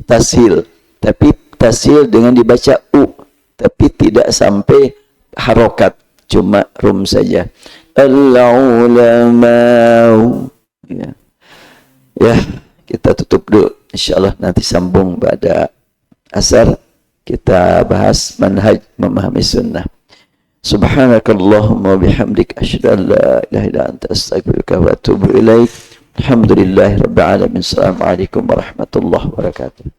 tashil, tapi tashil dengan dibaca u, tapi tidak sampai harokat, cuma rum saja. Al-ulama ya. Ya, kita tutup dulu. Insyaallah nanti sambung pada asar kita bahas manhaj memahami sunnah. Subhanakallahumma bihamdik asyhadu an la ilaha illa anta astaghfiruka wa atubu ilaik. Alhamdulillahirabbil alamin. Assalamualaikum warahmatullahi wabarakatuh.